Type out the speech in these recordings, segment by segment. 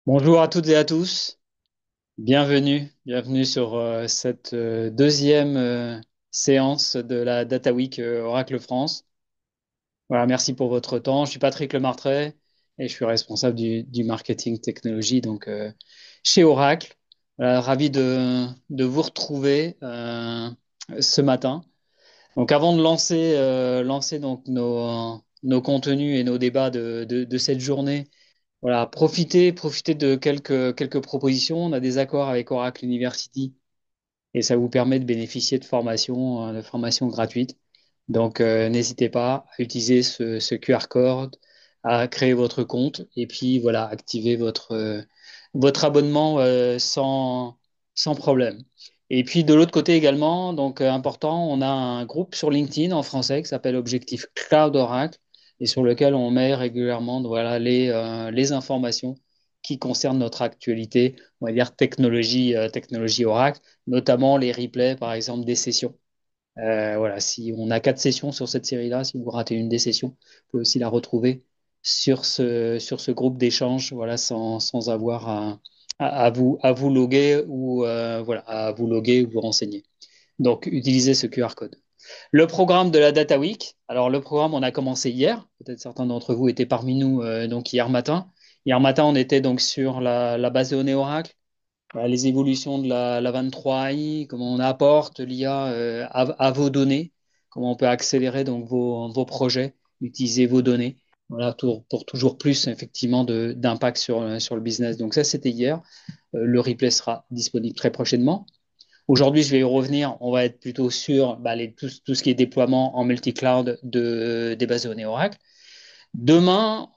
Bonjour à toutes et à tous, bienvenue sur cette deuxième séance de la Data Week Oracle France. Voilà, merci pour votre temps. Je suis Patrick Lemartret et je suis responsable du marketing technologie chez Oracle. Voilà, ravi de vous retrouver ce matin. Donc avant de lancer donc nos contenus et nos débats de cette journée. Voilà, profitez de quelques propositions. On a des accords avec Oracle University et ça vous permet de bénéficier de formations gratuites. N'hésitez pas à utiliser ce QR code, à créer votre compte et puis voilà, activer votre abonnement sans problème. Et puis de l'autre côté également, important, on a un groupe sur LinkedIn en français qui s'appelle Objectif Cloud Oracle et sur lequel on met régulièrement voilà, les informations qui concernent notre actualité, on va dire technologie Oracle, notamment les replays par exemple des sessions. Voilà, si on a 4 sessions sur cette série-là, si vous ratez une des sessions, vous pouvez aussi la retrouver sur ce groupe d'échange, voilà, sans avoir à vous loguer ou voilà, à vous loguer ou vous renseigner. Donc, utilisez ce QR code. Le programme de la Data Week. Alors, le programme, on a commencé hier. Peut-être certains d'entre vous étaient parmi nous donc hier matin. Hier matin, on était donc sur la base de données Oracle, les évolutions de la 23i, comment on apporte l'IA à vos données, comment on peut accélérer donc vos projets, utiliser vos données, voilà, pour toujours plus effectivement d'impact sur le business. Donc ça, c'était hier. Le replay sera disponible très prochainement. Aujourd'hui, je vais y revenir. On va être plutôt sur tout ce qui est déploiement en multi-cloud des bases de données Oracle. Demain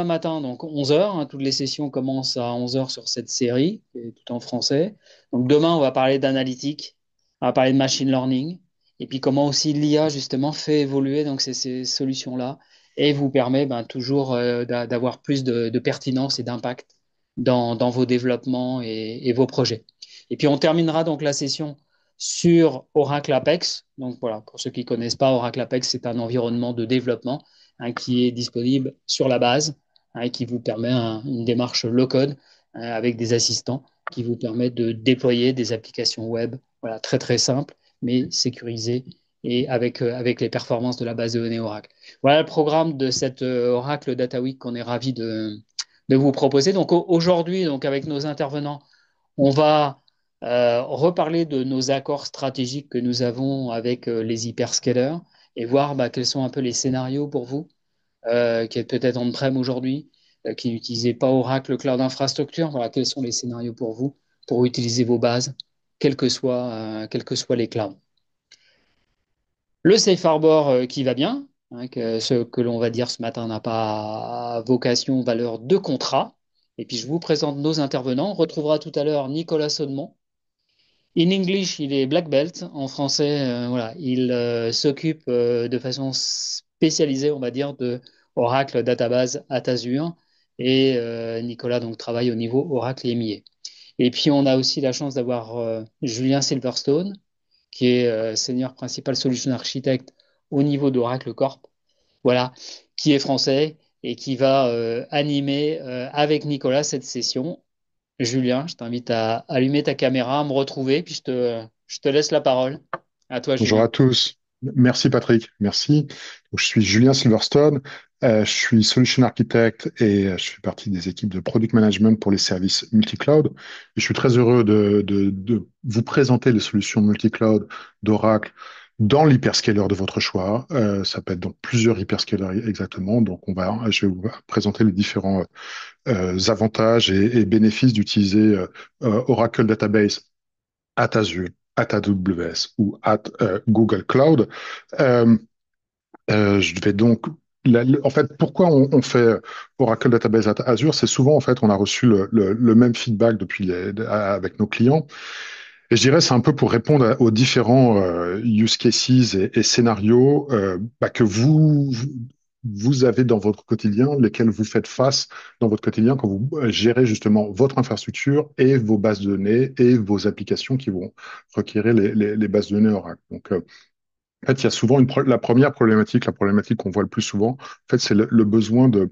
matin, donc 11 heures, hein, toutes les sessions commencent à 11 heures sur cette série, qui est tout en français. Donc demain, on va parler d'analytique, on va parler de machine learning, et puis comment aussi l'IA justement fait évoluer donc ces solutions-là et vous permet toujours d'avoir plus de pertinence et d'impact dans vos développements et vos projets. Et puis on terminera donc la session sur Oracle Apex. Donc voilà, pour ceux qui ne connaissent pas, Oracle Apex, c'est un environnement de développement qui est disponible sur la base et qui vous permet une démarche low-code avec des assistants qui vous permettent de déployer des applications web voilà, très très simples, mais sécurisées et avec les performances de la base de données Oracle. Voilà le programme de cette Oracle Data Week qu'on est ravi de vous proposer. Donc aujourd'hui, donc avec nos intervenants, on va reparler de nos accords stratégiques que nous avons avec les hyperscalers et voir quels sont un peu les scénarios pour vous qui êtes peut-être on-prem aujourd'hui, qui n'utilisez pas Oracle Cloud Infrastructure. Voilà, quels sont les scénarios pour vous pour utiliser vos bases, quels que soient les clouds. Le safe harbor qui va bien, hein, ce que l'on va dire ce matin n'a pas vocation, valeur de contrat. Et puis je vous présente nos intervenants. On retrouvera tout à l'heure Nicolas Saudemont. In English, il est black belt. En français, voilà, il s'occupe de façon spécialisée, on va dire, de Oracle Database at Azure. Et Nicolas donc travaille au niveau Oracle EMEA. Et puis on a aussi la chance d'avoir Julien Silverstone, qui est senior principal solution architect au niveau d'Oracle Corp. Voilà, qui est français et qui va animer avec Nicolas cette session. Julien, je t'invite à allumer ta caméra, à me retrouver, puis je te laisse la parole. À toi, Bonjour Julien. à tous. Merci Patrick, merci. Donc, je suis Julien Silverstone, je suis Solution Architect et je fais partie des équipes de Product Management pour les services multi-cloud. Et je suis très heureux de vous présenter les solutions multi-cloud d'Oracle dans l'hyperscaler de votre choix. Ça peut être donc plusieurs hyperscalers exactement. Je vais vous présenter les différents avantages et bénéfices d'utiliser Oracle Database at Azure, at AWS ou at Google Cloud. Euh, je vais donc, en fait, pourquoi on fait Oracle Database at Azure? C'est souvent, en fait, on a reçu le même feedback avec nos clients. Et je dirais, c'est un peu pour répondre aux différents use cases et scénarios que vous avez dans votre quotidien, lesquels vous faites face dans votre quotidien quand vous gérez justement votre infrastructure et vos bases de données et vos applications qui vont requérir les bases de données Oracle. En fait, il y a souvent la première problématique, la problématique qu'on voit le plus souvent, en fait, c'est le besoin de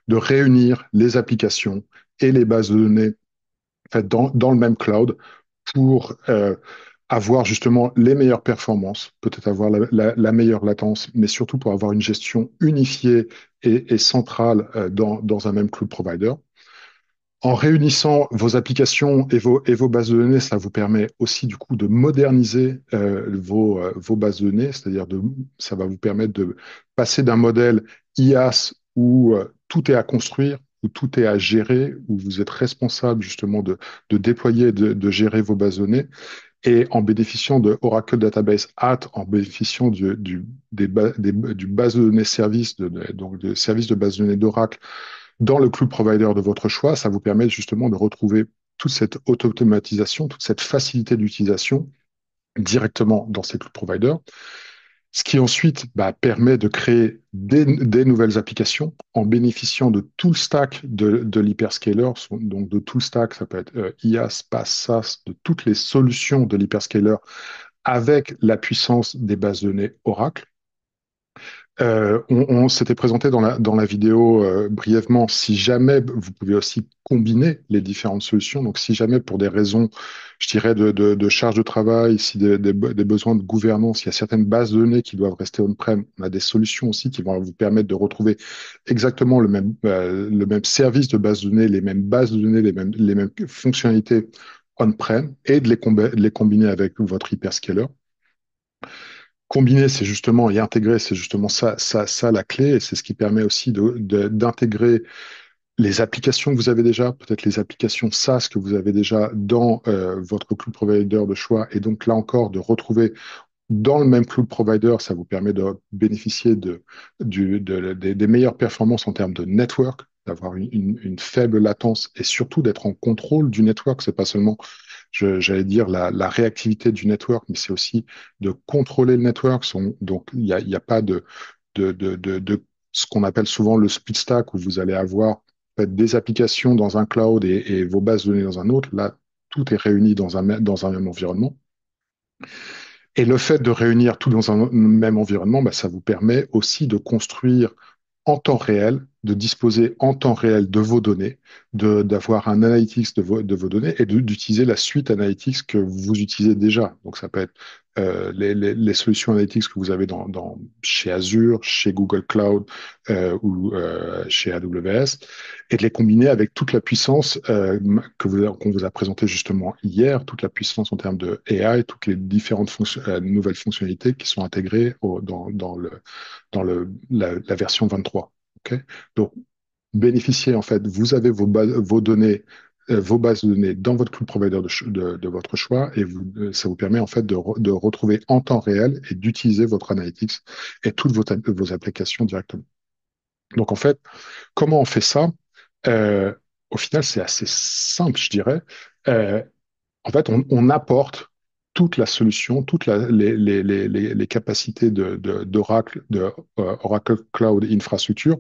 réunir les applications et les bases de données en fait, dans le même cloud pour avoir justement les meilleures performances, peut-être avoir la meilleure latence, mais surtout pour avoir une gestion unifiée et centrale dans un même cloud provider. En réunissant vos applications et vos bases de données, ça vous permet aussi du coup de moderniser vos bases de données, c'est-à-dire ça va vous permettre de passer d'un modèle IaaS où tout est à construire, où tout est à gérer, où vous êtes responsable justement de déployer, de gérer vos bases de données, et en bénéficiant de Oracle Database AT, en bénéficiant du base de données service, donc de service de base de données d'Oracle dans le cloud provider de votre choix, ça vous permet justement de retrouver toute cette automatisation, toute cette facilité d'utilisation directement dans ces cloud providers. Ce qui ensuite permet de créer des nouvelles applications en bénéficiant de tout le stack de l'hyperscaler, donc de tout le stack, ça peut être IaaS, PaaS, SaaS, de toutes les solutions de l'hyperscaler avec la puissance des bases de données Oracle. On s'était présenté dans la vidéo brièvement, si jamais vous pouvez aussi combiner les différentes solutions. Donc, si jamais pour des raisons, je dirais, de charge de travail, si des besoins de gouvernance, il y a certaines bases de données qui doivent rester on-prem, on a des solutions aussi qui vont vous permettre de retrouver exactement le même service de base de données, les mêmes bases de données, les mêmes fonctionnalités on-prem et de les combiner avec votre hyperscaler. Combiner, c'est justement, et intégrer, c'est justement ça la clé, et c'est ce qui permet aussi d'intégrer les applications que vous avez déjà, peut-être les applications SaaS que vous avez déjà dans votre cloud provider de choix, et donc là encore, de retrouver dans le même cloud provider, ça vous permet de bénéficier des meilleures performances en termes de network, d'avoir une faible latence et surtout d'être en contrôle du network. C'est pas seulement, j'allais dire, la réactivité du network, mais c'est aussi de contrôler le network. Donc, il y a pas de ce qu'on appelle souvent le split stack où vous allez avoir en fait, des applications dans un cloud et vos bases de données dans un autre. Là, tout est réuni dans un même environnement. Et le fait de réunir tout dans un même environnement, ça vous permet aussi de construire en temps réel, de disposer en temps réel de vos données, d'avoir un analytics de vos données et d'utiliser la suite analytics que vous utilisez déjà. Donc ça peut être les solutions analytics que vous avez chez Azure, chez Google Cloud ou chez AWS, et de les combiner avec toute la puissance qu'on vous a présentée justement hier, toute la puissance en termes de AI, toutes les différentes nouvelles fonctionnalités qui sont intégrées la version 23. Okay. Donc, bénéficiez, en fait, vous avez vos données, vos bases de données dans votre cloud provider de votre choix et ça vous permet, en fait, de retrouver en temps réel et d'utiliser votre analytics et toutes vos applications directement. Donc, en fait, comment on fait ça? Euh, Au final, c'est assez simple, je dirais. Euh, En fait, on apporte toute la solution, les capacités d'Oracle, Oracle Cloud Infrastructure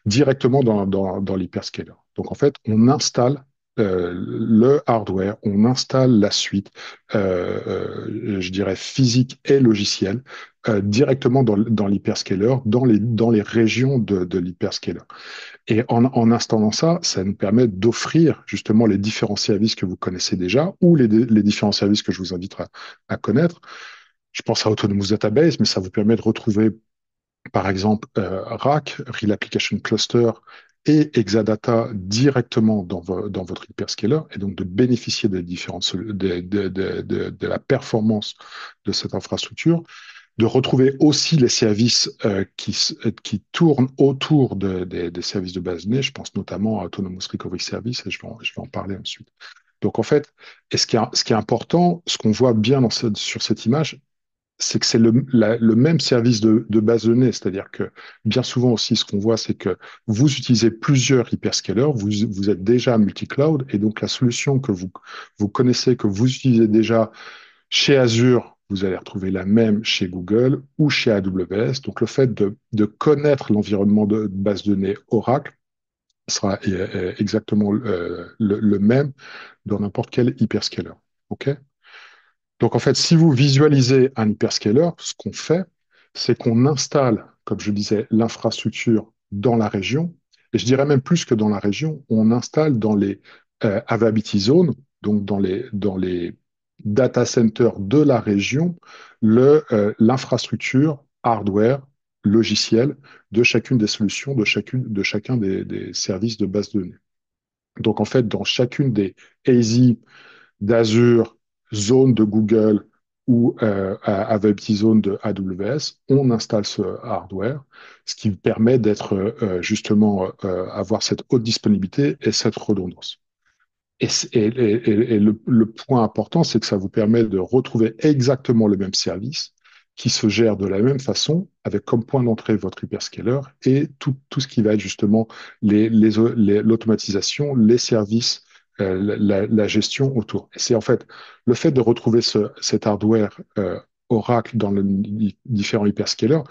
directement dans l'hyperscaler. Donc, en fait, on installe le hardware, on installe la suite, je dirais physique et logicielle, directement dans l'hyperscaler, dans les régions de l'hyperscaler. Et en installant ça, ça nous permet d'offrir justement les différents services que vous connaissez déjà ou les différents services que je vous invite à connaître. Je pense à Autonomous Database, mais ça vous permet de retrouver, par exemple, RAC, Real Application Cluster et Exadata directement dans votre hyperscaler et donc de bénéficier des différentes, de la performance de cette infrastructure de retrouver aussi les services qui tournent autour des services de base de données. Je pense notamment à Autonomous Recovery Service et je vais en parler ensuite. Donc en fait, ce qui est important, ce qu'on voit bien sur cette image, c'est que c'est le même service de base de données. C'est-à-dire que bien souvent aussi, ce qu'on voit, c'est que vous utilisez plusieurs hyperscalers, vous êtes déjà multi-cloud, et donc la solution que vous connaissez, que vous utilisez déjà chez Azure, vous allez retrouver la même chez Google ou chez AWS. Donc, le fait de connaître l'environnement de base de données Oracle sera exactement le même dans n'importe quel hyperscaler. OK? Donc, en fait, si vous visualisez un hyperscaler, ce qu'on fait, c'est qu'on installe, comme je disais, l'infrastructure dans la région Et je dirais même plus que dans la région, on installe dans les Availability Zones, donc dans les data centers de la région, l'infrastructure hardware, logiciel de chacune des solutions, de chacun des services de base de données. Donc en fait, dans chacune des AZ d'Azure, Zone de Google ou Availability Zone de AWS, on installe ce hardware, ce qui permet d'être justement avoir cette haute disponibilité et cette redondance. Et le point important, c'est que ça vous permet de retrouver exactement le même service qui se gère de la même façon, avec comme point d'entrée votre hyperscaler et tout ce qui va être justement l'automatisation, les services, la gestion autour. Et c'est en fait le fait de retrouver cet hardware Oracle dans les différents hyperscalers,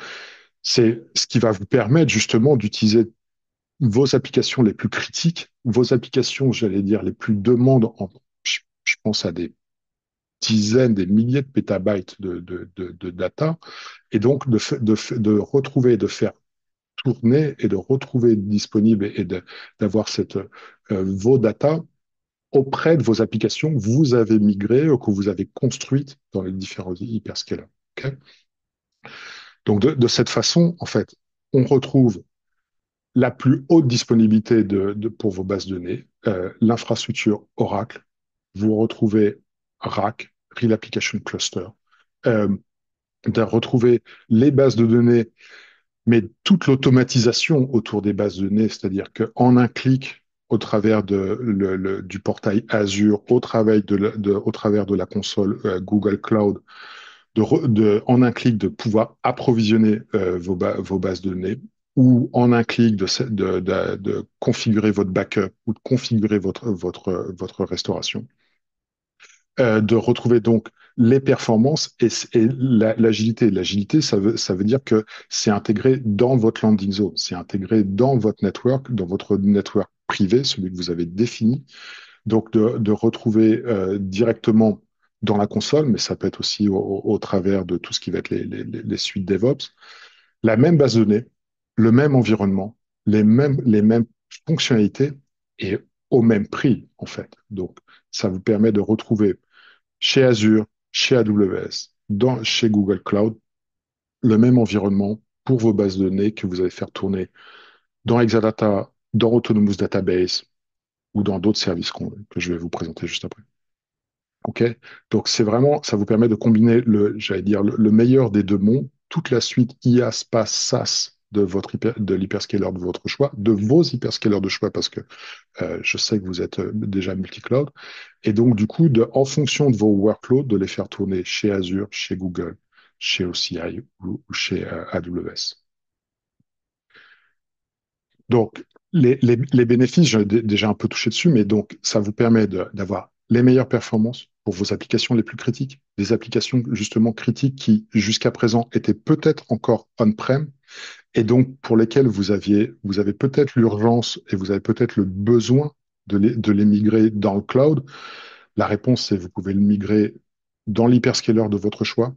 c'est ce qui va vous permettre justement d'utiliser vos applications les plus critiques, vos applications, j'allais dire, les plus demandes, je pense à des dizaines, des milliers de pétabytes de data, et donc de retrouver, de faire tourner et de retrouver disponible et d'avoir vos data auprès de vos applications que vous avez migrées ou que vous avez construites dans les différents hyperscalers. Okay. Donc de cette façon, en fait, on retrouve la plus haute disponibilité pour vos bases de données, l'infrastructure Oracle, vous retrouvez RAC, Real Application Cluster, euh, de retrouver les bases de données, mais toute l'automatisation autour des bases de données, c'est-à-dire qu'en un clic, au travers du portail Azure, au travers de la console Google Cloud, en un clic de pouvoir approvisionner vos bases de données ou en un clic de configurer votre backup ou de configurer votre restauration, de retrouver donc les performances et l'agilité. L'agilité, ça veut dire que c'est intégré dans votre landing zone, c'est intégré dans votre network privé, celui que vous avez défini, donc de retrouver directement dans la console, mais ça peut être aussi au travers de tout ce qui va être les suites DevOps, la même base de données, le même environnement, les mêmes fonctionnalités et au même prix, en fait. Donc, ça vous permet de retrouver chez Azure, chez AWS, chez Google Cloud, le même environnement pour vos bases de données que vous allez faire tourner dans Exadata, dans Autonomous Database ou dans d'autres services que je vais vous présenter juste après. OK? Donc, c'est vraiment, ça vous permet de combiner j'allais dire, le meilleur des deux mondes, toute la suite IA, SPAS, SaaS de l'hyperscaler de votre choix, de vos hyperscalers de choix, parce que je sais que vous êtes déjà multi-cloud. Et donc, du coup, en fonction de vos workloads, de les faire tourner chez Azure, chez Google, chez OCI ou chez AWS. Donc, les bénéfices, j'ai déjà un peu touché dessus, mais donc, ça vous permet d'avoir les meilleures performances pour vos applications les plus critiques, des applications justement critiques qui, jusqu'à présent, étaient peut-être encore on-prem, et donc pour lesquelles vous avez peut-être l'urgence et vous avez peut-être le besoin de les migrer dans le cloud. La réponse, c'est vous pouvez le migrer dans l'hyperscaler de votre choix.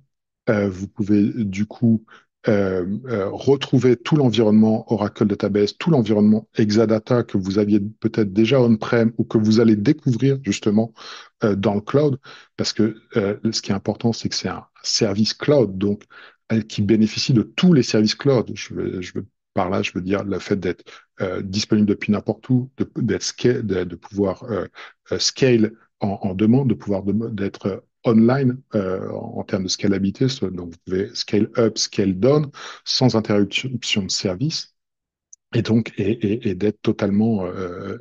Vous pouvez du coup retrouver tout l'environnement Oracle Database, tout l'environnement Exadata que vous aviez peut-être déjà on-prem ou que vous allez découvrir justement dans le cloud. Parce que ce qui est important, c'est que c'est un service cloud, donc qui bénéficie de tous les services cloud. Par là, je veux dire le fait d'être disponible depuis n'importe où, de pouvoir scale en demande, d'être online en termes de scalabilité. Donc, vous pouvez scale up, scale down sans interruption de service et donc et d'être totalement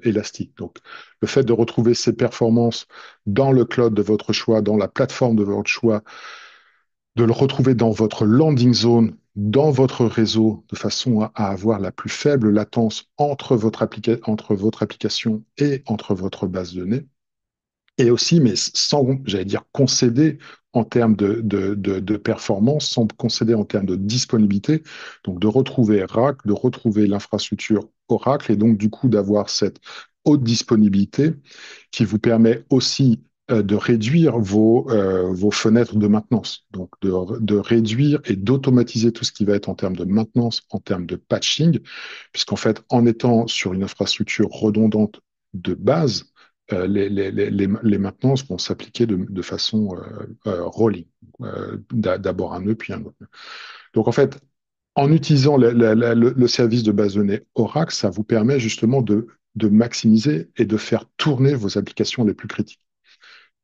élastique. Donc, le fait de retrouver ces performances dans le cloud de votre choix, dans la plateforme de votre choix, de le retrouver dans votre landing zone, dans votre réseau, de façon à avoir la plus faible latence entre votre application et entre votre base de données, et aussi, mais sans, j'allais dire, concéder en termes de performance, sans concéder en termes de disponibilité. Donc, de retrouver RAC, de retrouver l'infrastructure Oracle, et donc, du coup, d'avoir cette haute disponibilité qui vous permet aussi de réduire vos fenêtres de maintenance. Donc, de réduire et d'automatiser tout ce qui va être en termes de maintenance, en termes de patching, puisqu'en fait, en étant sur une infrastructure redondante de base, les maintenances vont s'appliquer de façon rolling. D'abord un nœud, puis un autre nœud. Donc, en fait, en utilisant le service de base de données Oracle, ça vous permet justement de maximiser et de faire tourner vos applications les plus critiques,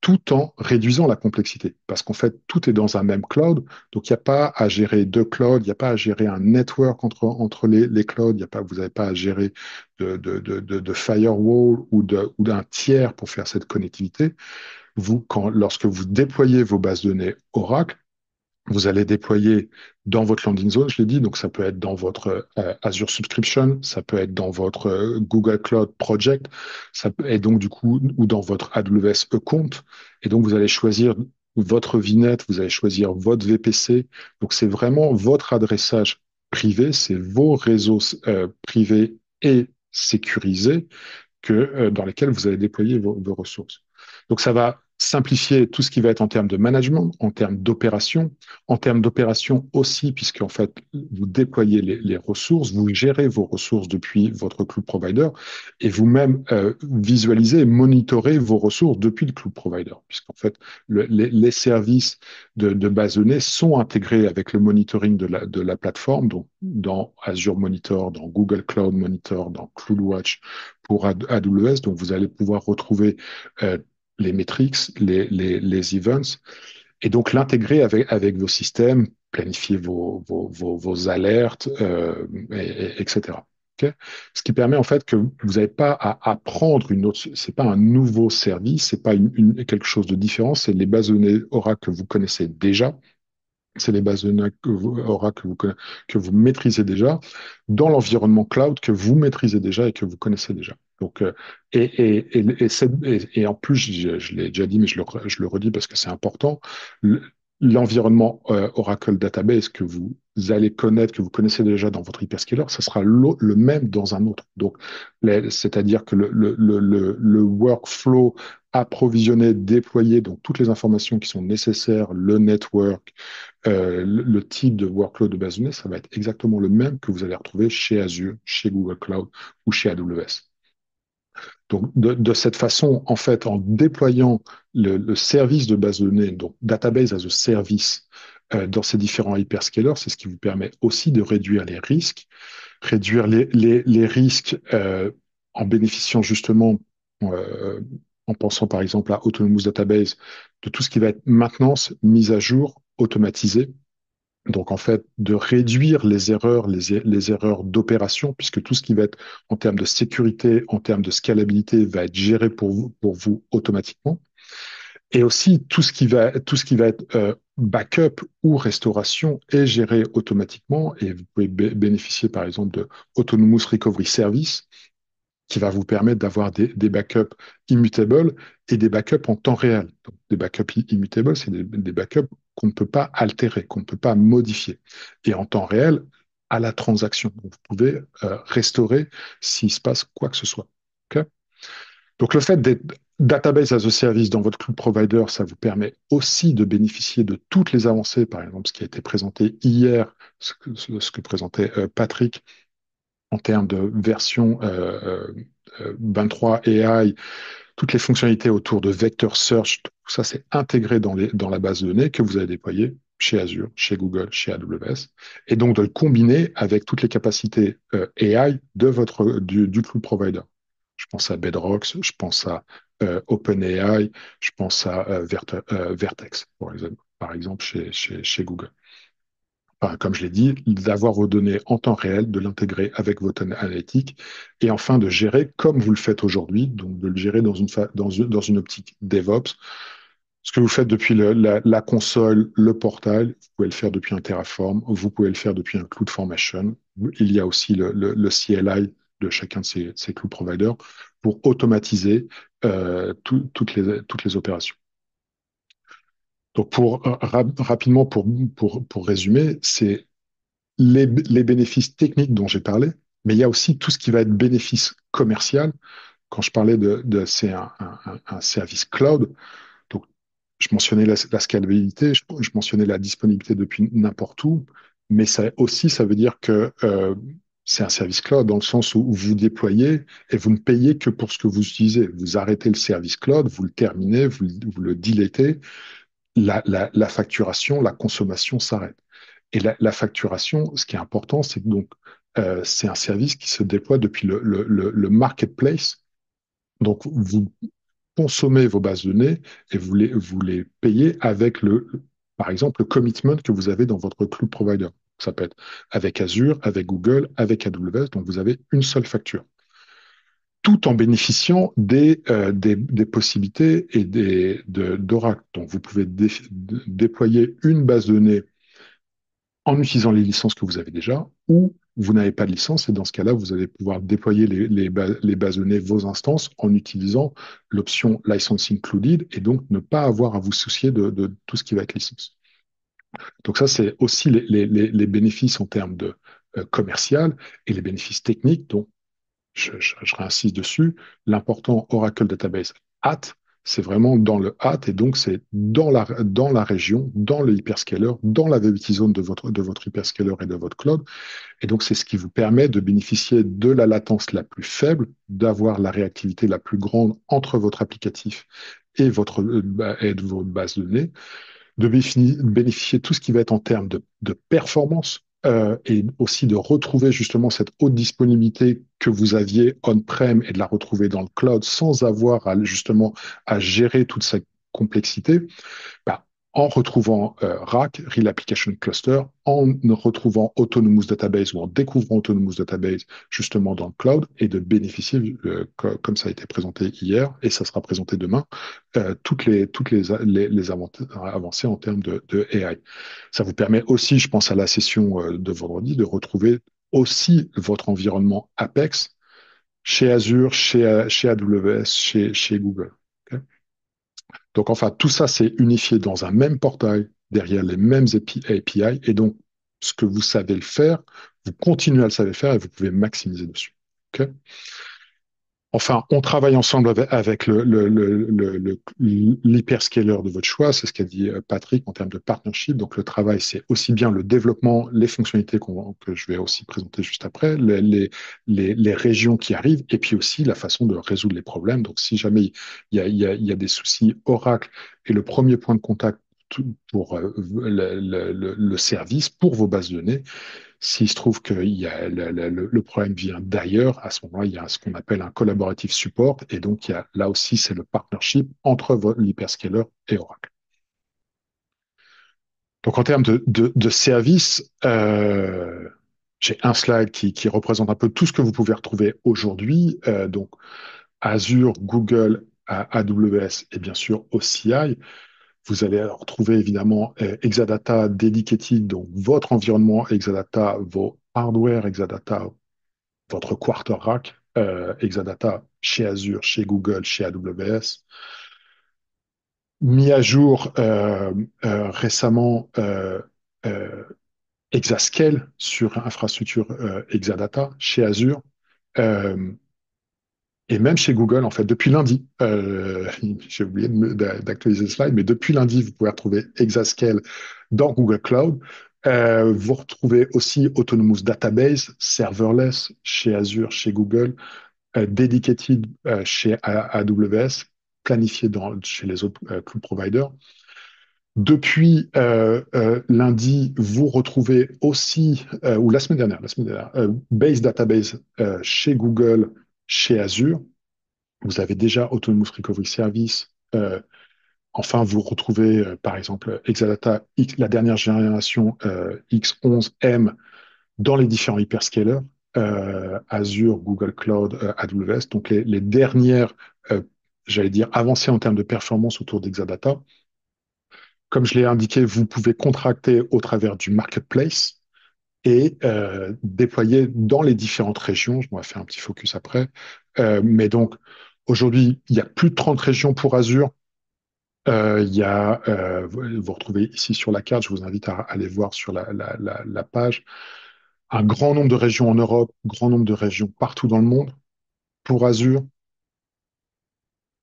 tout en réduisant la complexité. Parce qu'en fait, tout est dans un même cloud, donc il n'y a pas à gérer deux clouds, il n'y a pas à gérer un network entre les clouds, vous n'avez pas à gérer de firewall ou d'un tiers pour faire cette connectivité. Lorsque vous déployez vos bases de données Oracle, vous allez déployer dans votre landing zone, je l'ai dit, donc ça peut être dans votre Azure Subscription, ça peut être dans votre Google Cloud Project, et donc du coup, ou dans votre AWS Account. Et donc vous allez choisir votre VNet, vous allez choisir votre VPC. Donc c'est vraiment votre adressage privé, c'est vos réseaux privés et sécurisés dans lesquels vous allez déployer vos ressources. Donc ça va simplifier tout ce qui va être en termes de management, en termes d'opération aussi, puisque en fait, vous déployez les ressources, vous gérez vos ressources depuis votre cloud provider et vous-même visualisez et monitorez vos ressources depuis le cloud provider, puisqu'en fait, les services de base de données sont intégrés avec le monitoring de la plateforme, donc dans Azure Monitor, dans Google Cloud Monitor, dans CloudWatch pour AWS. Donc, vous allez pouvoir retrouver les metrics, les events, et donc l'intégrer avec vos systèmes, planifier vos alertes, etc. Okay. Ce qui permet en fait que vous n'avez pas à apprendre une autre, c'est pas un nouveau service, c'est pas quelque chose de différent, c'est les bases de données Oracle que vous connaissez déjà, c'est les bases de données Oracle que vous maîtrisez déjà dans l'environnement cloud que vous maîtrisez déjà et que vous connaissez déjà. Donc, et en plus, je l'ai déjà dit, mais je le redis parce que c'est important, l'environnement Oracle Database que vous allez connaître, que vous connaissez déjà dans votre hyperscaler, ça sera le même dans un autre. Donc, c'est-à-dire que le workflow approvisionner, déployer donc toutes les informations qui sont nécessaires, le network, le type de workload de base de données, ça va être exactement le même que vous allez retrouver chez Azure, chez Google Cloud ou chez AWS. Donc, de cette façon, en fait, en déployant le service de base de données, donc Database as a Service, dans ces différents hyperscalers, c'est ce qui vous permet aussi de réduire les risques en bénéficiant justement, euh, en pensant par exemple à Autonomous Database, de tout ce qui va être maintenance, mise à jour, automatisée. Donc, en fait, de réduire les erreurs d'opération, puisque tout ce qui va être en termes de sécurité, en termes de scalabilité, va être géré pour vous automatiquement. Et aussi, tout ce qui va être backup ou restauration est géré automatiquement. Et vous pouvez bénéficier, par exemple, de Autonomous Recovery Service, qui va vous permettre d'avoir des backups immutables et des backups en temps réel. Donc, des backups immutables, c'est des backups qu'on ne peut pas altérer, qu'on ne peut pas modifier. Et en temps réel, à la transaction. Donc, vous pouvez restaurer s'il se passe quoi que ce soit. Okay. Donc, le fait d'être database as a service dans votre cloud provider, ça vous permet aussi de bénéficier de toutes les avancées, par exemple, ce qui a été présenté hier, ce que présentait Patrick, en termes de version 23 AI, toutes les fonctionnalités autour de vector search, tout ça c'est intégré dans la base de données que vous avez déployée chez Azure, chez Google, chez AWS, et donc de le combiner avec toutes les capacités AI du cloud provider. Je pense à Bedrock, je pense à OpenAI, je pense à Vertex, par exemple chez Google. Enfin, comme je l'ai dit, d'avoir vos données en temps réel, de l'intégrer avec votre analytique, et enfin de gérer comme vous le faites aujourd'hui, donc de le gérer dans une optique DevOps. Ce que vous faites depuis la console, le portail, vous pouvez le faire depuis un Terraform, vous pouvez le faire depuis un CloudFormation. Il y a aussi le CLI de chacun de ces cloud providers pour automatiser toutes les opérations. Donc, rapidement, pour résumer, c'est les bénéfices techniques dont j'ai parlé, mais il y a aussi tout ce qui va être bénéfice commercial. Quand je parlais c'est un service cloud, je mentionnais la scalabilité, je mentionnais la disponibilité depuis n'importe où, mais ça aussi, ça veut dire que c'est un service cloud dans le sens où vous déployez et vous ne payez que pour ce que vous utilisez. Vous arrêtez le service cloud, vous le terminez, vous le dilatez, la facturation, la consommation s'arrête. Et la facturation, ce qui est important, c'est que donc c'est un service qui se déploie depuis le marketplace. Donc vous consommez vos bases de données et vous les payez avec par exemple, le commitment que vous avez dans votre cloud provider. Ça peut être avec Azure, avec Google, avec AWS. Donc vous avez une seule facture, tout en bénéficiant des possibilités et d'Oracle. Donc vous pouvez déployer une base de données en utilisant les licences que vous avez déjà, ou vous n'avez pas de licence, et dans ce cas-là, vous allez pouvoir déployer les bases de données, vos instances, en utilisant l'option License Included, et donc ne pas avoir à vous soucier de tout ce qui va être licence. Donc ça, c'est aussi les bénéfices en termes de commercial et les bénéfices techniques. Donc je réinsiste dessus, l'important Oracle Database HAT, c'est vraiment dans le HAT, et donc c'est dans la région, dans le hyperscaler, dans la Velocity Zone de votre hyperscaler et de votre cloud. Et donc c'est ce qui vous permet de bénéficier de la latence la plus faible, d'avoir la réactivité la plus grande entre votre applicatif et et de votre base de données, de bénéficier de tout ce qui va être en termes de performance, et aussi de retrouver justement cette haute disponibilité que vous aviez on-prem et de la retrouver dans le cloud sans avoir justement à gérer toute cette complexité. Bah, en retrouvant RAC, Real Application Cluster, en retrouvant Autonomous Database ou en découvrant Autonomous Database justement dans le cloud, et de bénéficier, comme ça a été présenté hier et ça sera présenté demain, les avancées en termes de AI. Ça vous permet aussi, je pense à la session de vendredi, de retrouver aussi votre environnement Apex chez Azure, chez AWS, chez Google. Ok. Donc, enfin, tout ça, c'est unifié dans un même portail, derrière les mêmes API. Et donc, ce que vous savez le faire, vous continuez à le savoir faire et vous pouvez maximiser dessus. OK. Enfin, on travaille ensemble avec l'hyperscaler de votre choix, c'est ce qu'a dit Patrick en termes de partnership. Donc, le travail, c'est aussi bien le développement, les fonctionnalités que je vais aussi présenter juste après, les régions qui arrivent, et puis aussi la façon de résoudre les problèmes. Donc, si jamais il y a des soucis, Oracle est le premier point de contact pour le service, pour vos bases de données. S'il se trouve que le problème vient d'ailleurs, à ce moment-là, il y a ce qu'on appelle un collaborative support. Et donc, là aussi, c'est le partnership entre l'hyperscaler et Oracle. Donc, en termes de services, j'ai un slide qui représente un peu tout ce que vous pouvez retrouver aujourd'hui. Donc, Azure, Google, AWS et bien sûr OCI. Vous allez retrouver évidemment Exadata Dedicated, donc votre environnement Exadata, vos hardware Exadata, votre quarter rack, Exadata chez Azure, chez Google, chez AWS. Mis à jour récemment euh, Exascale sur infrastructure Exadata chez Azure. Euh, Et même chez Google, en fait, depuis lundi, j'ai oublié d'actualiser le slide, mais depuis lundi, vous pouvez retrouver Exascale dans Google Cloud. Vous retrouvez aussi Autonomous Database, serverless chez Azure, chez Google, dedicated chez AWS, planifié chez les autres cloud providers. Depuis lundi, vous retrouvez aussi, ou la semaine dernière, Base Database chez Google, chez Azure. Vous avez déjà Autonomous Recovery Service. Enfin, vous retrouvez, par exemple, Exadata, la dernière génération X11M dans les différents hyperscalers, Azure, Google Cloud, AWS. Donc, les dernières, euh, j'allais dire, avancées en termes de performance autour d'Exadata. Comme je l'ai indiqué, vous pouvez contracter au travers du marketplace et déployer dans les différentes régions. On va faire un petit focus après. Mais donc, aujourd'hui, il y a plus de 30 régions pour Azure. Vous retrouvez ici sur la carte, je vous invite à aller voir sur la page, un grand nombre de régions en Europe, grand nombre de régions partout dans le monde pour Azure,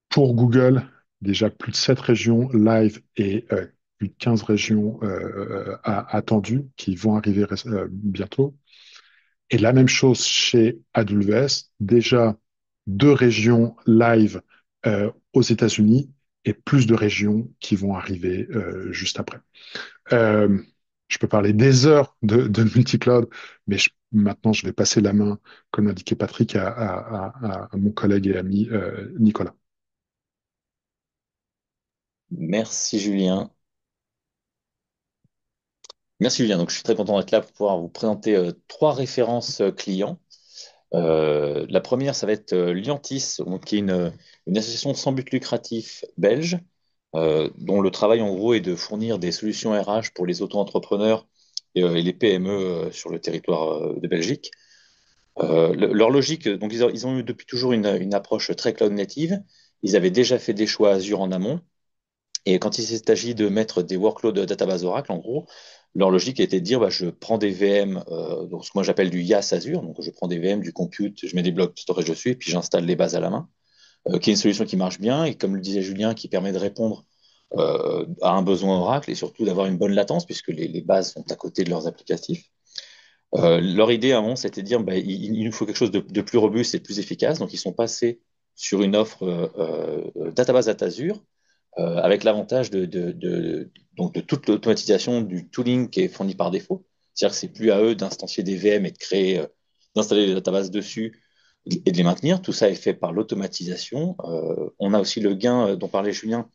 pour Google. déjà plus de 7 régions live et plus de 15 régions attendues qui vont arriver bientôt. Et la même chose chez AWS, déjà 2 régions live aux États-Unis et plus de régions qui vont arriver juste après. Euh, je peux parler des heures de multi-cloud, mais maintenant je vais passer la main, comme l'indiquait Patrick, à mon collègue et ami Nicolas. Merci Julien. Merci Julien. Donc, je suis très content d'être là pour pouvoir vous présenter trois références clients. La première, ça va être Liantis, donc, qui est une association sans but lucratif belge, dont le travail en gros est de fournir des solutions RH pour les auto-entrepreneurs et les PME sur le territoire de Belgique. Leur logique, donc ils ont eu depuis toujours une approche très cloud native. Ils avaient déjà fait des choix Azure en amont. Et quand il s'est agi de mettre des workloads de database Oracle, en gros, leur logique était de dire, bah, je prends des VM, donc ce que moi j'appelle du IaaS Azure, donc je prends des VM, du compute, je mets des blocs storage dessus, et puis j'installe les bases à la main, qui est une solution qui marche bien, et comme le disait Julien, qui permet de répondre à un besoin Oracle, et surtout d'avoir une bonne latence, puisque les bases sont à côté de leurs applicatifs. Leur idée, à un moment, c'était de dire, bah, il nous faut quelque chose de plus robuste et de plus efficace, donc ils sont passés sur une offre database at Azure, avec l'avantage donc de toute l'automatisation du tooling qui est fourni par défaut. C'est-à-dire que c'est plus à eux d'instancier des VM et de créer, d'installer des databases dessus et de les maintenir. Tout ça est fait par l'automatisation. On a aussi le gain dont parlait Julien,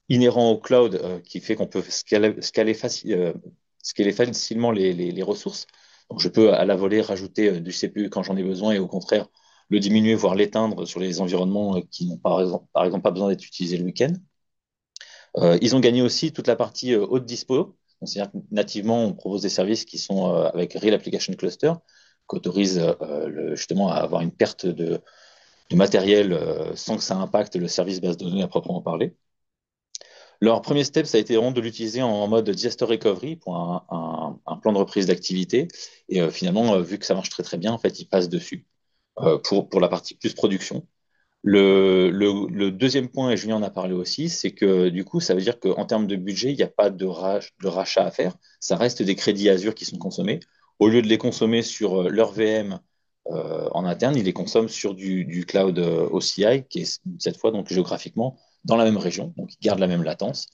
inhérent au cloud, qui fait qu'on peut scaler facilement les ressources. Donc je peux à la volée rajouter du CPU quand j'en ai besoin et au contraire le diminuer, voire l'éteindre sur les environnements qui n'ont par exemple pas besoin d'être utilisés le week-end. Ils ont gagné aussi toute la partie haute dispo. C'est-à-dire que nativement, on propose des services qui sont avec Real Application Cluster, qui autorisent justement à avoir une perte de matériel sans que ça impacte le service base de données à proprement parler. Leur premier step, ça a été vraiment de l'utiliser en mode disaster recovery pour un plan de reprise d'activité. Et finalement, vu que ça marche très très bien, en fait, ils passent dessus pour la partie plus production. Le deuxième point, et Julien en a parlé aussi, c'est que du coup, ça veut dire qu'en termes de budget, il n'y a pas de rachat à faire. Ça reste des crédits Azure qui sont consommés. Au lieu de les consommer sur leur VM en interne, ils les consomment sur du cloud OCI, qui est cette fois donc géographiquement dans la même région. Donc, ils gardent la même latence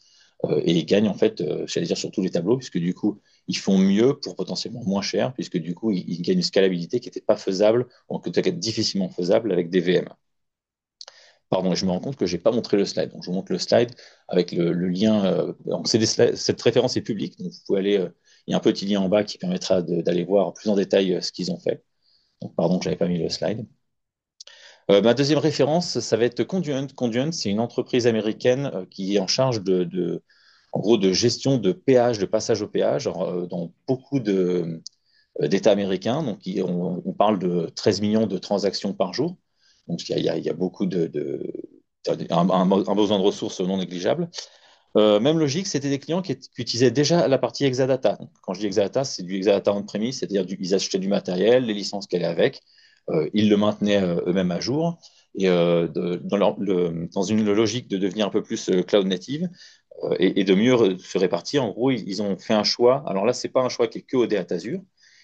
et ils gagnent en fait, j'allais dire sur tous les tableaux, puisque du coup, ils font mieux pour potentiellement moins cher, puisque du coup, ils gagnent une scalabilité qui n'était pas faisable, ou en tout cas difficilement faisable avec des VM. Pardon, je me rends compte que je n'ai pas montré le slide. Donc, je vous montre le slide avec le lien. Donc cette référence est publique. Donc, vous pouvez aller. Il y a un petit lien en bas qui permettra d'aller voir plus en détail ce qu'ils ont fait. Donc, pardon que je n'avais pas mis le slide. Ma deuxième référence, ça va être Conduent. Conduent, c'est une entreprise américaine qui est en charge en gros, de gestion de péage, de passage au péage dans beaucoup d'États américains. Donc, on parle de 13 millions de transactions par jour. Donc, il y a beaucoup un besoin de ressources non négligeable. Même logique, c'était des clients qui utilisaient déjà la partie Exadata. Donc, quand je dis Exadata, c'est du Exadata on-premise, c'est-à-dire ils achetaient du matériel, les licences qu'elle est avec, ils le maintenaient eux-mêmes à jour. Et dans une logique de devenir un peu plus cloud native et de mieux se répartir, en gros, ils ont fait un choix. Alors là, c'est pas un choix qui est que OData Azure.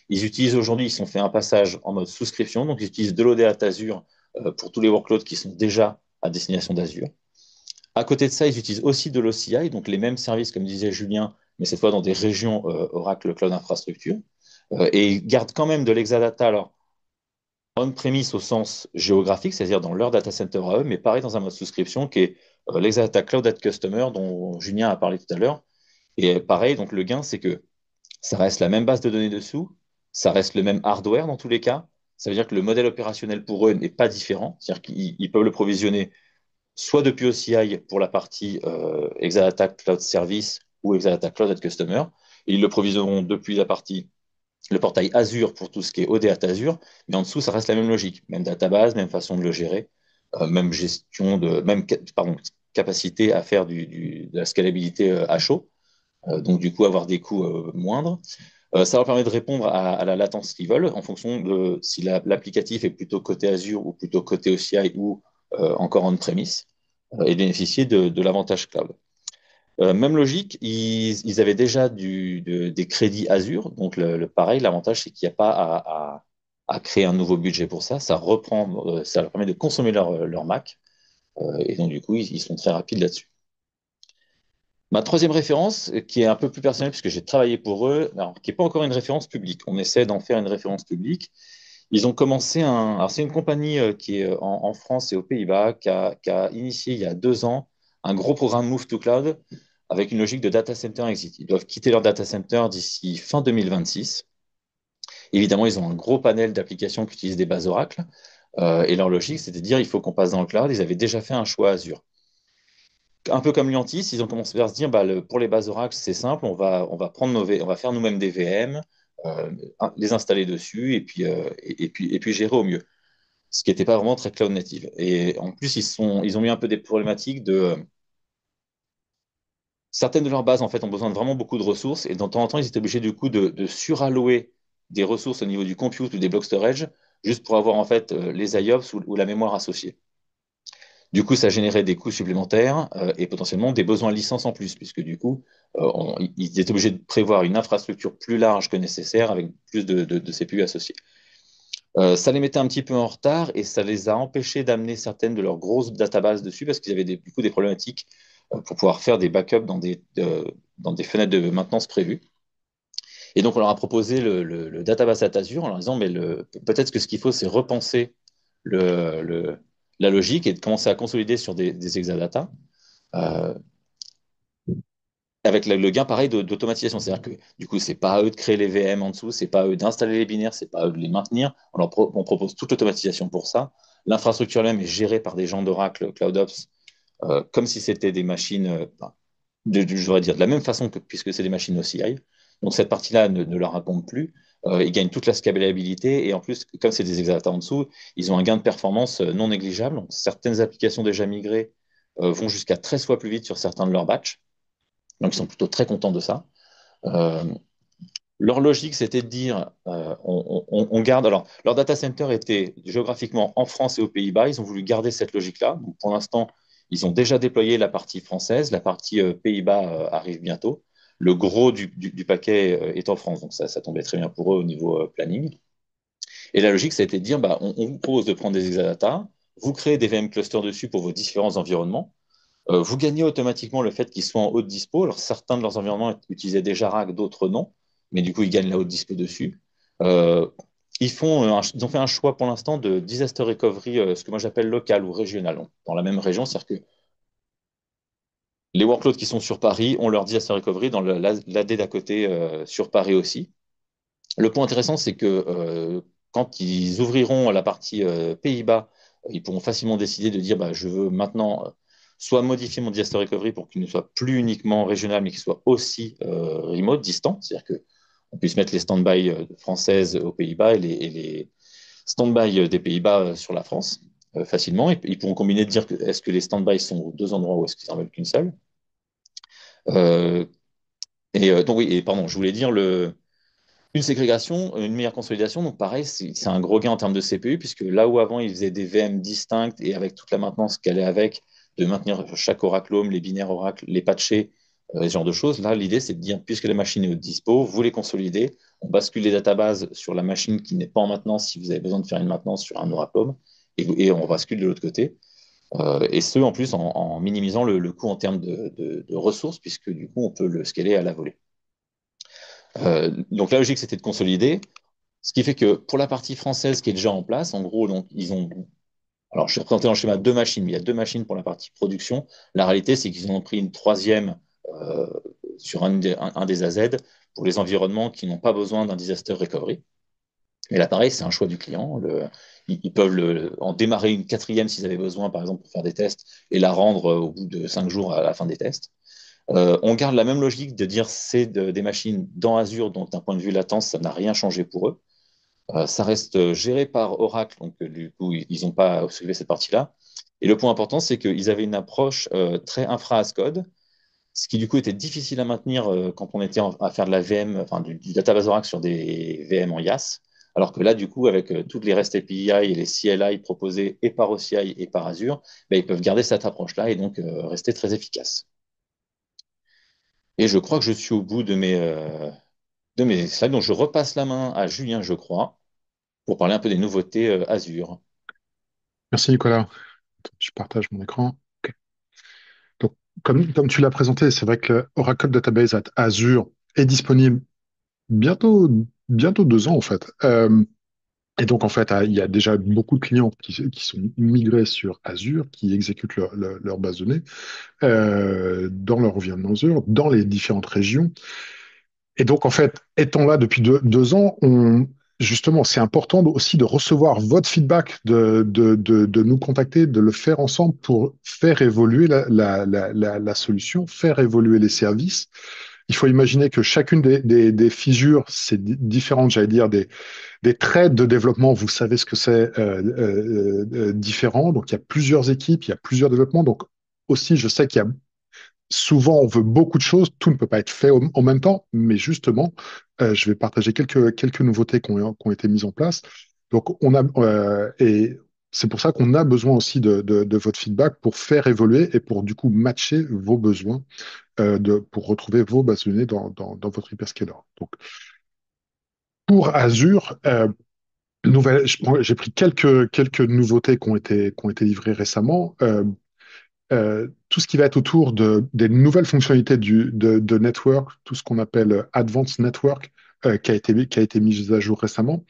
Ils utilisent aujourd'hui, ils ont fait un passage en mode souscription, donc ils utilisent de l'OData Azure pour tous les workloads qui sont déjà à destination d'Azure. À côté de ça, ils utilisent aussi de l'OCI, donc les mêmes services, comme disait Julien, mais cette fois dans des régions Oracle Cloud Infrastructure. Et ils gardent quand même de l'Exadata, alors on-premise au sens géographique, c'est-à-dire dans leur data center à eux, mais pareil dans un mode souscription qui est l'Exadata Cloud at Customer, dont Julien a parlé tout à l'heure. Et pareil, donc le gain, c'est que ça reste la même base de données dessous, ça reste le même hardware dans tous les cas. Ça veut dire que le modèle opérationnel pour eux n'est pas différent, c'est-à-dire qu'ils peuvent le provisionner soit depuis OCI pour la partie Exadata Cloud Service ou Exadata Cloud at Customer. Et ils le provisionneront depuis le portail Azure pour tout ce qui est OData Azure, mais en dessous, ça reste la même logique, même database, même façon de le gérer, même gestion pardon, capacité à faire de la scalabilité à chaud, donc du coup avoir des coûts moindres. Ça leur permet de répondre à la latence qu'ils veulent en fonction de si l'applicatif est plutôt côté Azure ou plutôt côté OCI ou encore on-premise. et bénéficier de l'avantage cloud. Même logique, ils avaient déjà des crédits Azure. Donc, pareil, l'avantage, c'est qu'il n'y a pas à créer un nouveau budget pour ça. Ça reprend, ça leur permet de consommer leur Mac. Et donc, du coup, ils sont très rapides là-dessus. Ma troisième référence, qui est un peu plus personnelle, puisque j'ai travaillé pour eux, alors, qui n'est pas encore une référence publique. On essaie d'en faire une référence publique. Ils ont commencé alors c'est une compagnie qui est en France et aux Pays-Bas, qui a initié il y a 2 ans un gros programme Move to Cloud avec une logique de data center exit. Ils doivent quitter leur data center d'ici fin 2026. Évidemment, ils ont un gros panel d'applications qui utilisent des bases Oracle. Et leur logique, c'était de dire il faut qu'on passe dans le cloud. Ils avaient déjà fait un choix Azure. Un peu comme Liantis, ils ont commencé à se dire bah, pour les bases Oracle, c'est simple, on va prendre on va faire nous-mêmes des VM, euh, les installer dessus et puis gérer au mieux. Ce qui n'était pas vraiment très cloud native. Et en plus, ils ont eu un peu des problématiques de certaines de leurs bases en fait ont besoin de vraiment beaucoup de ressources et de temps en temps, ils étaient obligés du coup de surallouer des ressources au niveau du compute ou des blocs storage juste pour avoir en fait les IOPS ou la mémoire associée. Du coup, ça générait des coûts supplémentaires et potentiellement des besoins de licence en plus, puisque du coup, ils étaient obligés de prévoir une infrastructure plus large que nécessaire avec plus de CPU associés. Ça les mettait un petit peu en retard et ça les a empêchés d'amener certaines de leurs grosses databases dessus parce qu'ils avaient du coup des problématiques pour pouvoir faire des backups dans des fenêtres de maintenance prévues. Et donc, on leur a proposé le database at Azure en leur disant, mais peut-être que ce qu'il faut, c'est repenser le, le- la logique et de commencer à consolider sur des exadata. Euh, avec le gain pareil d'automatisation. C'est-à-dire que du coup, c'est pas à eux de créer les VM en dessous, c'est pas à eux d'installer les binaires, c'est pas à eux de les maintenir. On propose toute l'automatisation pour ça. L'infrastructure elle-même est gérée par des gens d'Oracle CloudOps, comme si c'était des machines, je devrais dire, de la même façon que puisque c'est des machines OCI. Donc cette partie-là ne leur raconte plus. Ils gagnent toute la scalabilité et en plus, comme c'est des exadata en dessous, ils ont un gain de performance non négligeable. Donc, certaines applications déjà migrées vont jusqu'à 13 fois plus vite sur certains de leurs batchs. Donc, ils sont plutôt très contents de ça. Euh, Leur logique, c'était de dire, on garde. Alors, leur data center était géographiquement en France et aux Pays-Bas. Ils ont voulu garder cette logique-là. Donc, pour l'instant, ils ont déjà déployé la partie française. La partie Pays-Bas arrive bientôt. Le gros du paquet est en France. Donc, ça tombait très bien pour eux au niveau planning. Et la logique, ça a été de dire, bah, on vous propose de prendre des exadata, vous créez des VM clusters dessus pour vos différents environnements. Vous gagnez automatiquement le fait qu'ils soient en haute dispo. Alors, certains de leurs environnements utilisaient déjà RAG, d'autres non. Mais du coup, ils gagnent la haute dispo dessus. Euh, ils ont fait un choix pour l'instant de disaster recovery, ce que moi j'appelle local ou régional, dans la même région. C'est-à-dire que les workloads qui sont sur Paris ont leur disaster recovery dans l'AD d'à côté sur Paris aussi. Le point intéressant, c'est que quand ils ouvriront la partie Pays-Bas, ils pourront facilement décider de dire bah, je veux maintenant soit modifier mon disaster recovery pour qu'il ne soit plus uniquement régional, mais qu'il soit aussi remote, distant. C'est-à-dire qu'on puisse mettre les stand-by françaises aux Pays-Bas et les stand-by des Pays-Bas sur la France facilement. Et ils pourront combiner de dire est-ce que les stand-by sont aux deux endroits ou est-ce qu'ils en veulent qu'une seule. Euh, donc oui, et pardon, je voulais dire une ségrégation, une meilleure consolidation, donc pareil, c'est un gros gain en termes de CPU, puisque là où avant ils faisaient des VM distinctes et avec toute la maintenance qu'elle est avec, de maintenir chaque Oracle Home, les binaires Oracle, les patcher, ce genre de choses, là l'idée c'est de dire, puisque la machine est au dispo, vous les consolidez, on bascule les databases sur la machine qui n'est pas en maintenance si vous avez besoin de faire une maintenance sur un Oracle Home, et on bascule de l'autre côté. Et ce, en plus, en minimisant le coût en termes de ressources, puisque du coup, on peut le scaler à la volée. Donc la logique, c'était de consolider. Ce qui fait que pour la partie française qui est déjà en place, en gros, donc, ils ont. Alors, je suis représenté dans le schéma deux machines, mais il y a deux machines pour la partie production. La réalité, c'est qu'ils en ont pris une troisième euh, sur un des AZ pour les environnements qui n'ont pas besoin d'un disaster recovery. Et là, pareil, c'est un choix du client. Ils peuvent en démarrer une quatrième s'ils avaient besoin, par exemple, pour faire des tests, et la rendre au bout de 5 jours à la fin des tests. On garde la même logique de dire c'est des machines dans Azure, donc d'un point de vue latence, ça n'a rien changé pour eux. Ça reste géré par Oracle, donc du coup, ils n'ont pas soulevé cette partie-là. Et le point important, c'est qu'ils avaient une approche très infra-as code, ce qui du coup était difficile à maintenir quand on était à faire de la VM, enfin du database Oracle sur des VM en IaaS, Alors que là, du coup, avec toutes les REST API et les CLI proposés et par OCI et par Azure, ben, ils peuvent garder cette approche-là et donc rester très efficaces. Et je crois que je suis au bout de mes slides, donc je repasse la main à Julien, je crois, pour parler un peu des nouveautés Azure. Merci Nicolas. Je partage mon écran. Ok. Donc, comme tu l'as présenté, c'est vrai que le Oracle Database at Azure est disponible bientôt 2 ans en fait. Et donc en fait, il y a déjà beaucoup de clients qui sont migrés sur Azure, qui exécutent leur base de données dans leur environnement Azure, dans les différentes régions. Et donc, en fait, étant là depuis 2 ans, justement, c'est important aussi de recevoir votre feedback, de nous contacter, de le faire ensemble pour faire évoluer la solution, faire évoluer les services. Il faut imaginer que chacune des fissures, c'est différent, j'allais dire, des traits de développement. Vous savez ce que c'est différent. Donc, il y a plusieurs équipes, il y a plusieurs développements. Donc, aussi, je sais qu'il y a souvent, on veut beaucoup de choses, tout ne peut pas être fait en même temps, mais justement, je vais partager quelques nouveautés qui ont été mises en place. Donc, et c'est pour ça qu'on a besoin aussi de votre feedback pour faire évoluer et pour du coup matcher vos besoins, pour retrouver vos bases de données dans votre hyperscaler. Donc, pour Azure, j'ai pris quelques nouveautés qui ont été livrées récemment. Tout ce qui va être autour des nouvelles fonctionnalités de network, tout ce qu'on appelle Advanced Network, qui a été mis à jour récemment.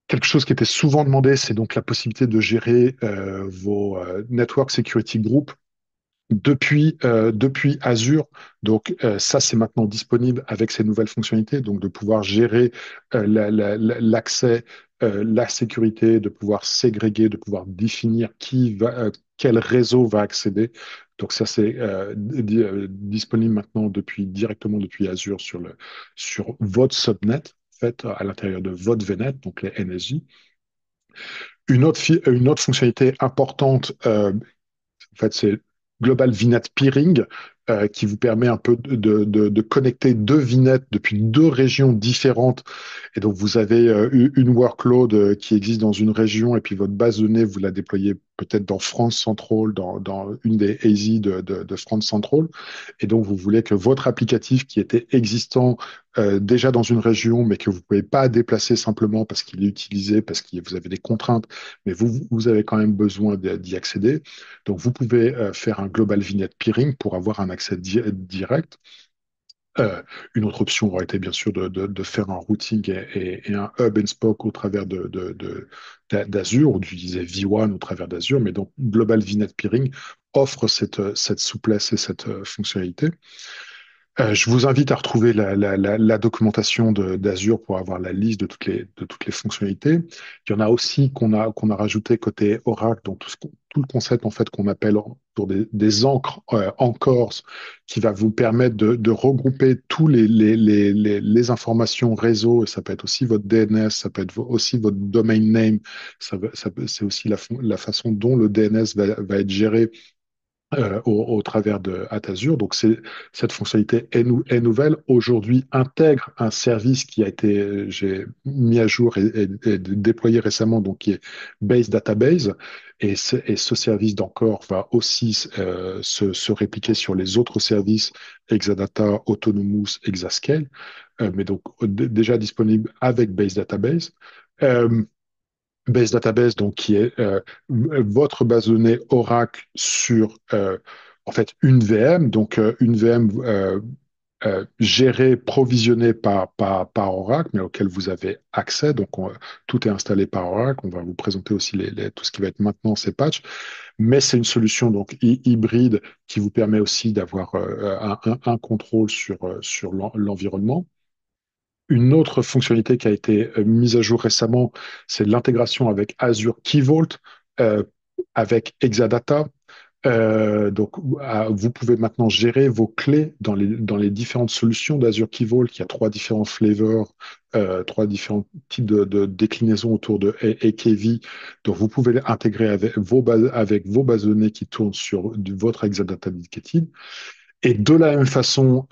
Quelque chose qui était souvent demandé, c'est donc la possibilité de gérer vos Network Security Group depuis Azure. Donc ça, c'est maintenant disponible avec ces nouvelles fonctionnalités, donc de pouvoir gérer l'accès, la sécurité, de pouvoir ségréguer, de pouvoir définir quel réseau va accéder. Donc ça, c'est disponible maintenant directement depuis Azure sur votre subnet, en fait, à l'intérieur de votre VNet, donc les NSJ. Une autre fonctionnalité importante, en fait, c'est Global VNet Peering, qui vous permet un peu de connecter deux VNets depuis deux régions différentes. Et donc, vous avez une workload qui existe dans une région, et puis votre base de données, vous la déployez peut-être dans France Central, dans une des AZ de France Central. Et donc, vous voulez que votre applicatif qui était existant déjà dans une région, mais que vous ne pouvez pas déplacer simplement parce qu'il est utilisé, parce que vous avez des contraintes, mais vous avez quand même besoin d'y accéder. Donc, vous pouvez faire un Global VNet Peering pour avoir un accès direct. Une autre option aurait été bien sûr de faire un routing et un hub and spoke au travers d'Azure, ou d'utiliser V1 au travers d'Azure. Mais donc, Global VNet Peering offre cette souplesse et cette fonctionnalité. Je vous invite à retrouver la documentation d'Azure pour avoir la liste de toutes les fonctionnalités. Il y en a aussi qu'on a rajouté côté Oracle, donc tout le concept en fait qu'on appelle pour des encres encores, qui va vous permettre de regrouper tous les informations réseau. Et ça peut être aussi votre DNS, ça peut être aussi votre domain name. C'est aussi la façon dont le DNS va être géré au travers de Azure. Donc, cette fonctionnalité est nouvelle. Aujourd'hui, intègre un service qui a été j'ai mis à jour et déployé récemment, donc qui est Base Database. Et ce service d'encore va aussi se répliquer sur les autres services Exadata, Autonomous, Exascale, mais donc déjà disponible avec Base Database. Euh, Base Database, donc qui est votre base de données Oracle sur en fait une VM, donc une VM gérée, provisionnée par Oracle, mais auquel vous avez accès. Donc tout est installé par Oracle. On va vous présenter aussi tout ce qui va être maintenance et patch. Mais c'est une solution donc hybride qui vous permet aussi d'avoir un contrôle sur l'environnement. Une autre fonctionnalité qui a été mise à jour récemment, c'est l'intégration avec Azure Key Vault, euh, avec Exadata. Donc, vous pouvez maintenant gérer vos clés dans les différentes solutions d'Azure Key Vault. Il y a trois différents flavors, trois différents types de déclinaisons autour de AKV. Donc, vous pouvez l'intégrer avec vos bases de données qui tournent sur votre Exadata dedicated. Et de la même façon,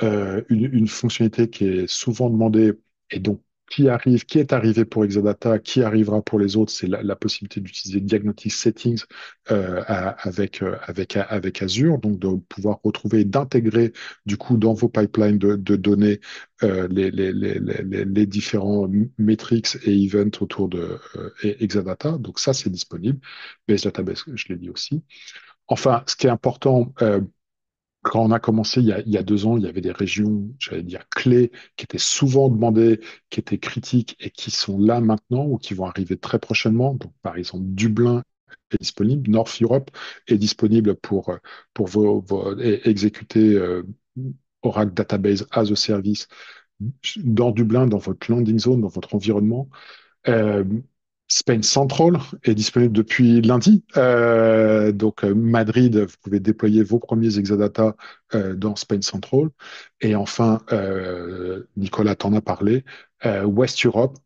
une fonctionnalité qui est souvent demandée et donc qui est arrivé pour Exadata, qui arrivera pour les autres, c'est la possibilité d'utiliser Diagnostic Settings avec Azure, donc de pouvoir retrouver et d'intégrer du coup dans vos pipelines de données les différents metrics et events autour de Exadata. Donc ça, c'est disponible. Base Database, je l'ai dit aussi. Enfin, ce qui est important, quand on a commencé il y a 2 ans, il y avait des régions, j'allais dire, clés, qui étaient souvent demandées, qui étaient critiques et qui sont là maintenant ou qui vont arriver très prochainement. Donc, par exemple, Dublin est disponible, North Europe est disponible pour exécuter Oracle Database as a Service dans Dublin, dans votre landing zone, dans votre environnement. Euh, Spain Central est disponible depuis lundi. Donc, Madrid, vous pouvez déployer vos premiers Exadata dans Spain Central. Et enfin, Nicolas t'en a parlé, West Europe,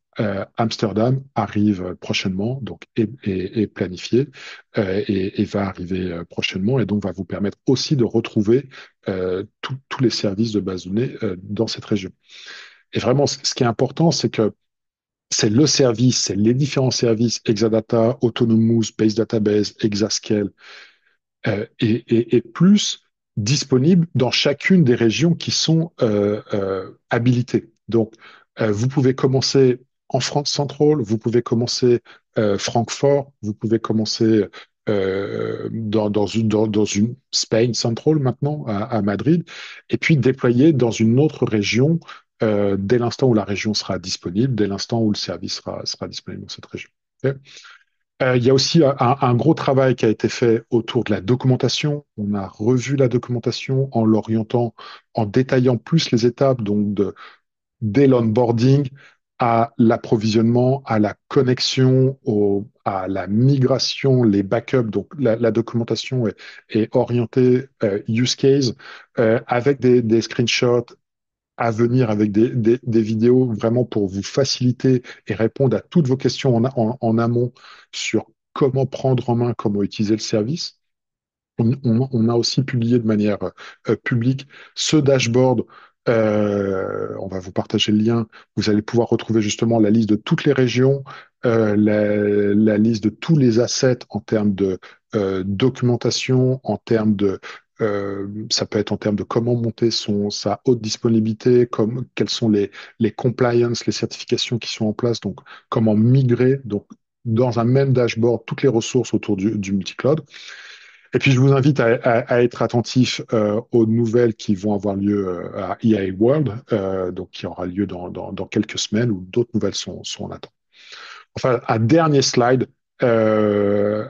Amsterdam arrive prochainement, donc est planifié et va arriver prochainement, et donc va vous permettre aussi de retrouver tous les services de base de données dans cette région. Et vraiment, ce qui est important, c'est que c'est le service, c'est les différents services, Exadata, Autonomous, Base Database, Exascale, et plus disponibles dans chacune des régions qui sont habilitées. Donc, vous pouvez commencer en France Central, vous pouvez commencer Francfort, vous pouvez commencer dans une Spain Central maintenant, à Madrid, et puis déployer dans une autre région dès l'instant où la région sera disponible, dès l'instant où le service sera disponible dans cette région. Ok. Il y a aussi un gros travail qui a été fait autour de la documentation. On a revu la documentation en l'orientant, en détaillant plus les étapes, donc dès l'onboarding à l'approvisionnement, à la connexion, à la migration, les backups. Donc la documentation est orientée use case avec des screenshots à venir, avec des vidéos vraiment pour vous faciliter et répondre à toutes vos questions en amont sur comment prendre en main, comment utiliser le service. On a aussi publié de manière publique ce dashboard. On va vous partager le lien. Vous allez pouvoir retrouver justement la liste de toutes les régions, la liste de tous les assets en termes de documentation, en termes ça peut être en termes de comment monter sa haute disponibilité, quelles sont les compliance, les certifications qui sont en place, donc comment migrer. Donc, dans un même dashboard, toutes les ressources autour du multi-cloud. Et puis, je vous invite à être attentif aux nouvelles qui vont avoir lieu à EA World, donc qui aura lieu dans quelques semaines, où d'autres nouvelles sont en attente. Enfin, un dernier slide. Euh,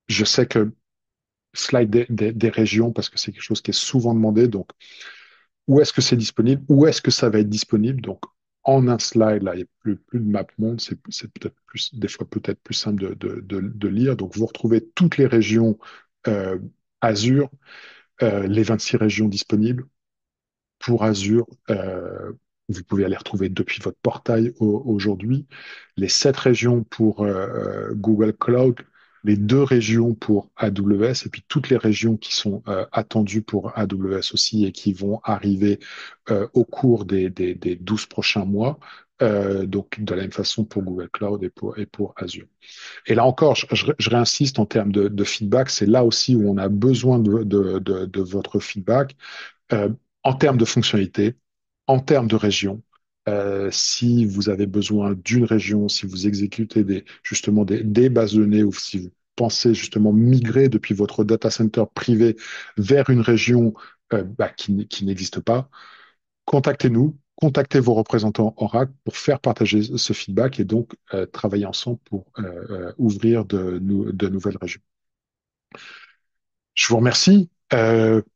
je sais que slide des régions, parce que c'est quelque chose qui est souvent demandé. Donc, où est-ce que c'est disponible? Où est-ce que ça va être disponible? Donc, en un slide, là, il n'y a plus de map monde. C'est peut-être plus, des fois peut-être plus simple de lire. Donc, vous retrouvez toutes les régions euh, Azure, les 26 régions disponibles pour Azure. Vous pouvez aller retrouver depuis votre portail aujourd'hui, les 7 régions pour Google Cloud, les 2 régions pour AWS, et puis toutes les régions qui sont attendues pour AWS aussi et qui vont arriver au cours des 12 prochains mois. Donc, de la même façon pour Google Cloud et pour Azure. Et là encore, je réinsiste en termes de feedback. C'est là aussi où on a besoin de votre feedback en termes de fonctionnalité, en termes de région. Si vous avez besoin d'une région, si vous exécutez justement des bases de données ou si vous pensez justement migrer depuis votre data center privé vers une région qui n'existe pas, contactez-nous, contactez vos représentants Oracle pour faire partager ce feedback et donc travailler ensemble pour ouvrir de nouvelles régions. Je vous remercie.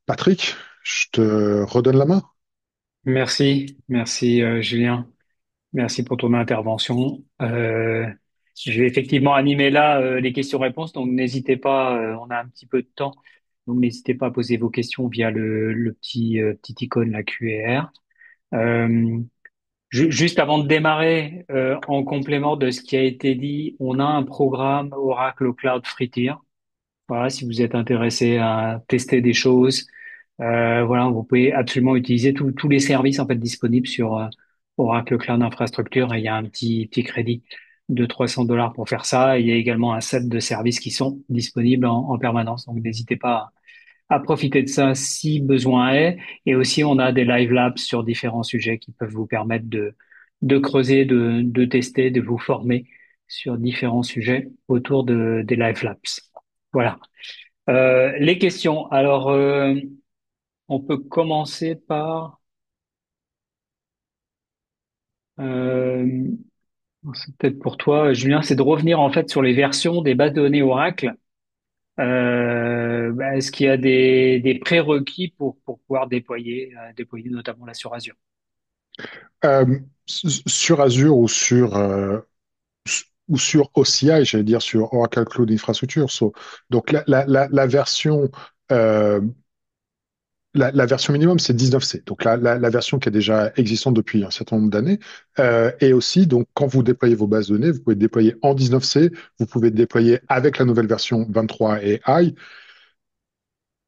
Patrick, je te redonne la main. Merci Julien. Merci pour ton intervention. Je vais effectivement animer là les questions-réponses, donc n'hésitez pas, on a un petit peu de temps, donc n'hésitez pas à poser vos questions via le petit icône, la QR. Euh, Juste avant de démarrer, en complément de ce qui a été dit, on a un programme Oracle Cloud Free Tier. Voilà, si vous êtes intéressé à tester des choses, voilà, vous pouvez absolument utiliser tous les services en fait disponibles Oracle Cloud Infrastructure et il y a un petit crédit de $300 pour faire ça. Et il y a également un set de services qui sont disponibles en permanence. Donc, n'hésitez pas à profiter de ça si besoin est. Et aussi, on a des live labs sur différents sujets qui peuvent vous permettre de creuser, de tester, de vous former sur différents sujets autour des live labs. Voilà. Les questions. Alors, on peut commencer par... euh, c'est peut-être pour toi, Julien, c'est de revenir en fait sur les versions des bases de données Oracle. Est-ce qu'il y a des prérequis pour pouvoir déployer notamment là sur Azure? Euh, sur Azure ou sur OCI, j'allais dire sur Oracle Cloud Infrastructure. Donc la version euh, la version minimum, c'est 19C. Donc la version qui est déjà existante depuis un certain nombre d'années. Et aussi, donc, quand vous déployez vos bases de données, vous pouvez déployer en 19C, vous pouvez déployer avec la nouvelle version 23 et I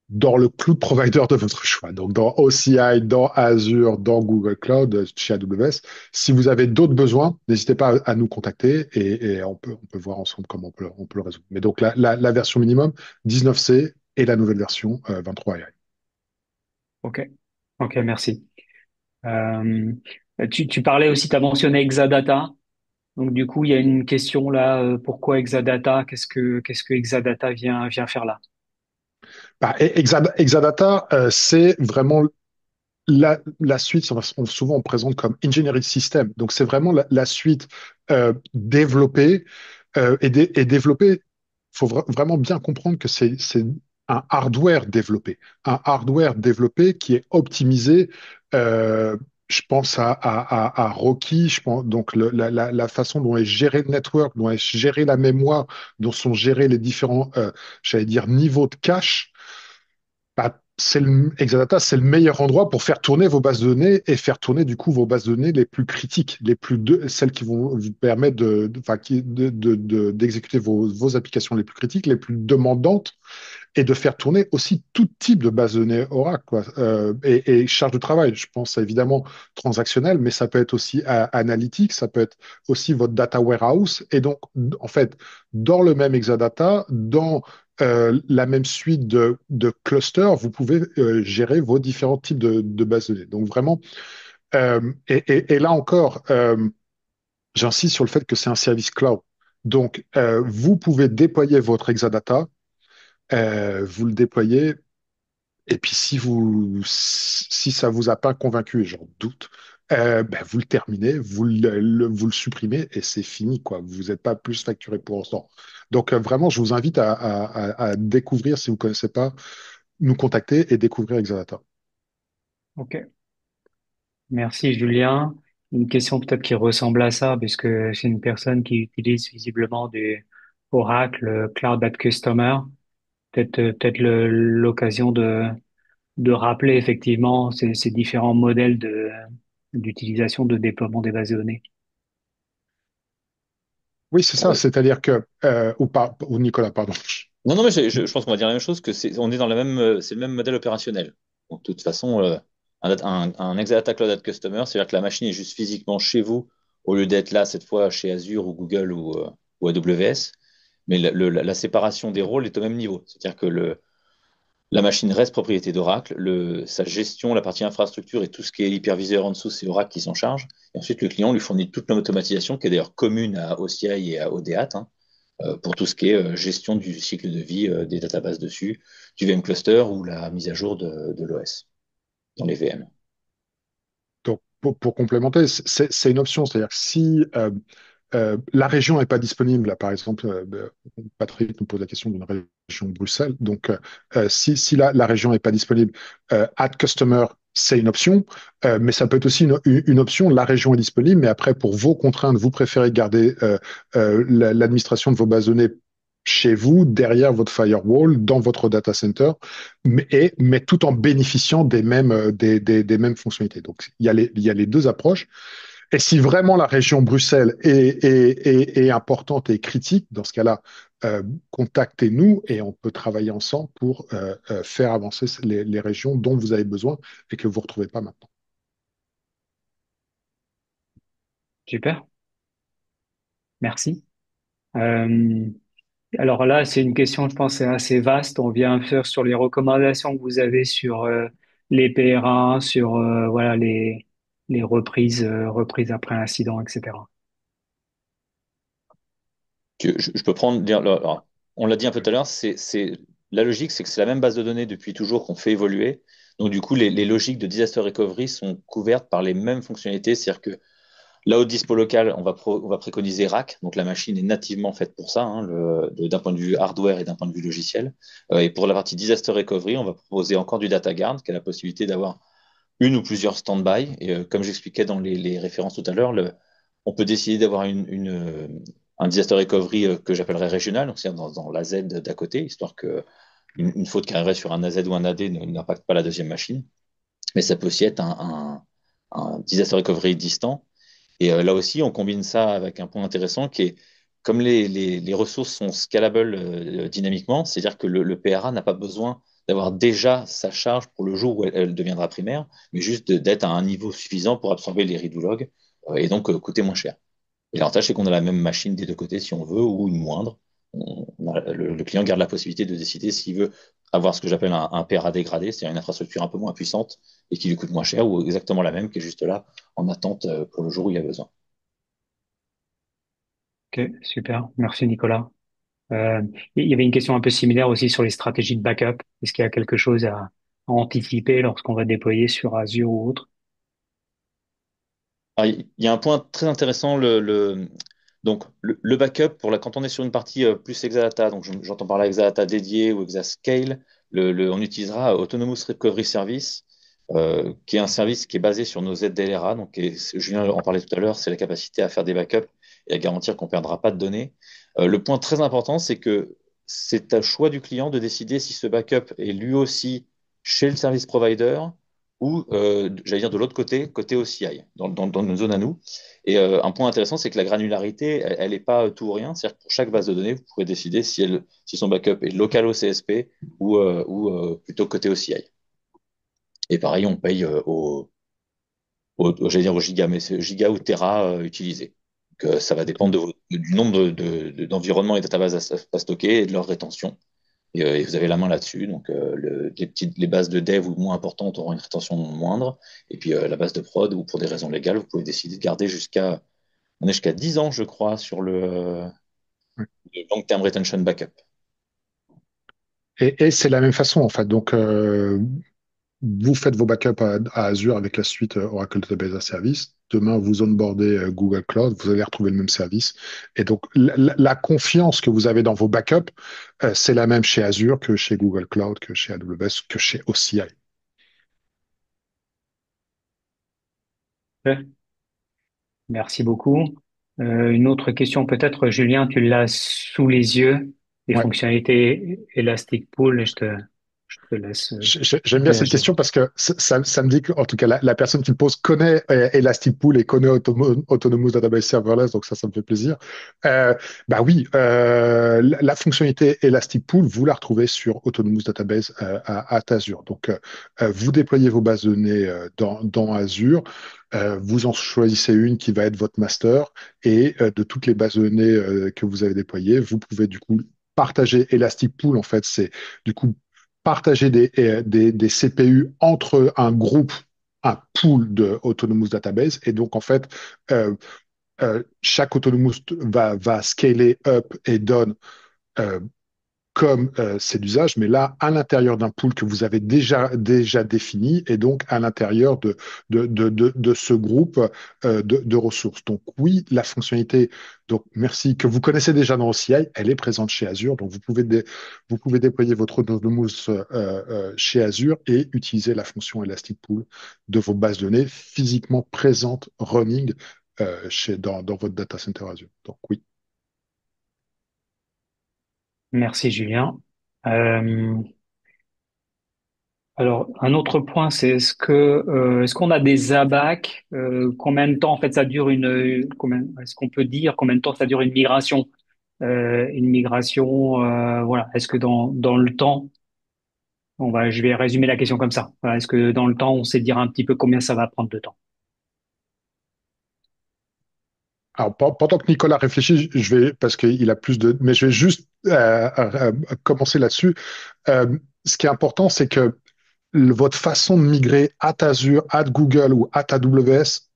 dans le cloud provider de votre choix. Donc dans OCI, dans Azure, dans Google Cloud, chez AWS. Si vous avez d'autres besoins, n'hésitez pas à nous contacter et on peut voir ensemble comment on peut le résoudre. Mais donc la version minimum, 19C et la nouvelle version 23 AI. Ok, ok, merci. Euh, tu parlais aussi, tu as mentionné Exadata. Donc du coup, il y a une question là. Pourquoi Exadata? Qu'est-ce que Exadata vient faire là? Bah, Exadata, c'est vraiment la suite, souvent on présente comme engineering system. Donc c'est vraiment la suite développée et développée. Il faut vraiment bien comprendre que c'est un hardware développé qui est optimisé. euh, je pense à Rocky, je pense donc la façon dont est géré le network, dont est géré la mémoire, dont sont gérés les différents, j'allais dire, niveaux de cache. Bah, Exadata, c'est le meilleur endroit pour faire tourner vos bases de données et faire tourner du coup vos bases de données les plus critiques, celles qui vont vous permettre enfin, d'exécuter vos applications les plus critiques, les plus demandantes, et de faire tourner aussi tout type de base de données Oracle, quoi. Et charge de travail. Je pense évidemment transactionnel, mais ça peut être aussi analytique, ça peut être aussi votre data warehouse. Et donc, en fait, dans le même Exadata, dans la même suite de clusters, vous pouvez gérer vos différents types de bases de données. Donc vraiment, et là encore, j'insiste sur le fait que c'est un service cloud. Donc, vous pouvez déployer votre Exadata, vous le déployez, et puis si ça vous a pas convaincu, et j'en doute, ben, vous le terminez, vous le supprimez et c'est fini, quoi. Vous n'êtes pas plus facturé pour autant. Donc vraiment, je vous invite à découvrir, si vous ne connaissez pas, nous contacter et découvrir Exadata. Ok, merci Julien. Une question peut-être qui ressemble à ça, puisque c'est une personne qui utilise visiblement du Oracle Cloud at Customer. Peut-être l'occasion de rappeler effectivement ces différents modèles d'utilisation, de déploiement des bases de données. Oui, c'est ça, Ouais. c'est-à-dire que, ou Nicolas, pardon. Non, non, mais je pense qu'on va dire la même chose, on est dans c'est le même modèle opérationnel. Donc, de toute façon, un Exadata Cloud at Customer, c'est-à-dire que la machine est juste physiquement chez vous, au lieu d'être là, cette fois, chez Azure ou Google ou AWS. Mais la séparation des rôles est au même niveau. C'est-à-dire que la machine reste propriété d'Oracle, sa gestion, la partie infrastructure et tout ce qui est l'hyperviseur en dessous, c'est Oracle qui s'en charge. Et ensuite, le client lui fournit toute l'automatisation, qui est d'ailleurs commune à OCI et à ODAT, hein, pour tout ce qui est gestion du cycle de vie des databases dessus, du VM cluster ou la mise à jour de l'OS dans les VM. Donc, pour complémenter, c'est une option, c'est-à-dire que si la région n'est pas disponible. Là, par exemple, Patrick nous pose la question d'une région de Bruxelles. Donc, si la région n'est pas disponible, Add Customer, c'est une option, mais ça peut être aussi une option. La région est disponible, mais après, pour vos contraintes, vous préférez garder l'administration de vos bases de données chez vous, derrière votre firewall, dans votre data center, mais tout en bénéficiant des mêmes fonctionnalités. Donc, il y a les deux approches. Et si vraiment la région Bruxelles est importante et critique, dans ce cas-là, contactez-nous et on peut travailler ensemble pour faire avancer les régions dont vous avez besoin et que vous ne retrouvez pas maintenant. Super, merci. Euh, alors là, c'est une question, je pense, c'est assez vaste. On vient faire sur les recommandations que vous avez sur les PRA, sur voilà les reprises après l'incident, etc. Je peux prendre. Alors, on l'a dit un peu tout à l'heure, la logique, c'est que c'est la même base de données depuis toujours qu'on fait évoluer. Donc, du coup, les logiques de disaster recovery sont couvertes par les mêmes fonctionnalités. C'est-à-dire que là, au dispo local, on va préconiser RAC. Donc, la machine est nativement faite pour ça, hein, d'un point de vue hardware et d'un point de vue logiciel. Et pour la partie disaster recovery, on va proposer encore du data guard, qui a la possibilité d'avoir une ou plusieurs stand-by. Et comme j'expliquais dans les références tout à l'heure, on peut décider d'avoir un disaster recovery que j'appellerais régional, donc c'est-à-dire dans la Z d'à côté, histoire que une faute qui arriverait sur un AZ ou un AD n'impacte pas la deuxième machine. Mais ça peut aussi être un disaster recovery distant. Et là aussi, on combine ça avec un point intéressant qui est, comme les ressources sont scalables dynamiquement, c'est-à-dire que le PRA n'a pas besoin d'avoir déjà sa charge pour le jour où elle deviendra primaire, mais juste d'être à un niveau suffisant pour absorber les redo logs et donc coûter moins cher. Et l'avantage, c'est qu'on a la même machine des deux côtés si on veut, ou une moindre. Le client garde la possibilité de décider s'il veut avoir ce que j'appelle un PRA dégradé, c'est-à-dire une infrastructure un peu moins puissante et qui lui coûte moins cher, ou exactement la même qui est juste là en attente pour le jour où il y a besoin. Ok, super. Merci Nicolas. Euh, il y avait une question un peu similaire aussi sur les stratégies de backup. Est-ce qu'il y a quelque chose à anticiper lorsqu'on va déployer sur Azure ou autre? Alors, il y a un point très intéressant, donc le backup, quand on est sur une partie plus Exadata, donc j'entends par là Exadata dédié ou Exascale, on utilisera Autonomous Recovery Service, qui est un service qui est basé sur nos ZDLRA. Donc, Julien en parlait tout à l'heure, c'est la capacité à faire des backups et à garantir qu'on ne perdra pas de données. Le point très important, c'est que c'est à choix du client de décider si ce backup est lui aussi chez le service provider ou, j'allais dire, de l'autre côté, côté OCI, dans une zone à nous. Et un point intéressant, c'est que la granularité, elle n'est pas tout ou rien. C'est-à-dire que pour chaque base de données, vous pourrez décider si son backup est local au CSP ou plutôt côté OCI. Et pareil, on paye j'allais dire au giga, mais c'est giga ou tera utilisé. Donc, ça va dépendre du nombre d'environnements et de databases à stocker et de leur rétention. Et vous avez la main là-dessus. Donc, les bases de dev ou moins importantes auront une rétention moindre. Et puis, la base de prod, ou pour des raisons légales, vous pouvez décider de garder on est jusqu'à 10 ans, je crois, sur le long-term retention backup. Et c'est la même façon, en fait. Donc, vous faites vos backups à Azure avec la suite Oracle Database as a Service. Demain, vous onboardez Google Cloud, vous allez retrouver le même service. Et donc, la confiance que vous avez dans vos backups, c'est la même chez Azure que chez Google Cloud, que chez AWS, que chez OCI. Ouais. Merci beaucoup. Une autre question peut-être, Julien, tu l'as sous les yeux, les Ouais. fonctionnalités Elastic Pool, et je te laisse J'aime bien cette réagir. question parce que ça me dit que, en tout cas, la personne qui le pose connaît Elastic Pool et connaît Autonomous Database Serverless, donc ça me fait plaisir. Euh, Bah oui, la fonctionnalité Elastic Pool, vous la retrouvez sur Autonomous Database à Azure. Donc, vous déployez vos bases de données dans Azure. Vous en choisissez une qui va être votre master et de toutes les bases de données que vous avez déployées, vous pouvez du coup partager Elastic Pool. En fait, c'est du coup partager des CPU entre un groupe, un pool de Autonomous Database. Et donc, en fait, chaque Autonomous va scaler up et down euh, comme c'est d'usage, mais là, à l'intérieur d'un pool que vous avez déjà défini, et donc à l'intérieur de ce groupe de ressources. Donc oui, la fonctionnalité, donc merci, que vous connaissez déjà dans OCI, elle est présente chez Azure, donc vous pouvez déployer votre Autonomous chez Azure et utiliser la fonction Elastic Pool de vos bases de données physiquement présentes, running, dans votre data center Azure. Donc oui. Merci, Julien. Euh, alors, un autre point, c'est est-ce qu'on a des ABAC? Combien de temps, en fait, ça dure est-ce qu'on peut dire combien de temps ça dure une migration? Voilà. Est-ce que dans le temps, je vais résumer la question comme ça. Voilà, est-ce que dans le temps, on sait dire un petit peu combien ça va prendre de temps? Alors, pendant que Nicolas réfléchit, je vais, parce qu'il a plus de, mais je vais juste commencer là-dessus. Euh, Ce qui est important, c'est que votre façon de migrer at Azure, at Google ou at AWS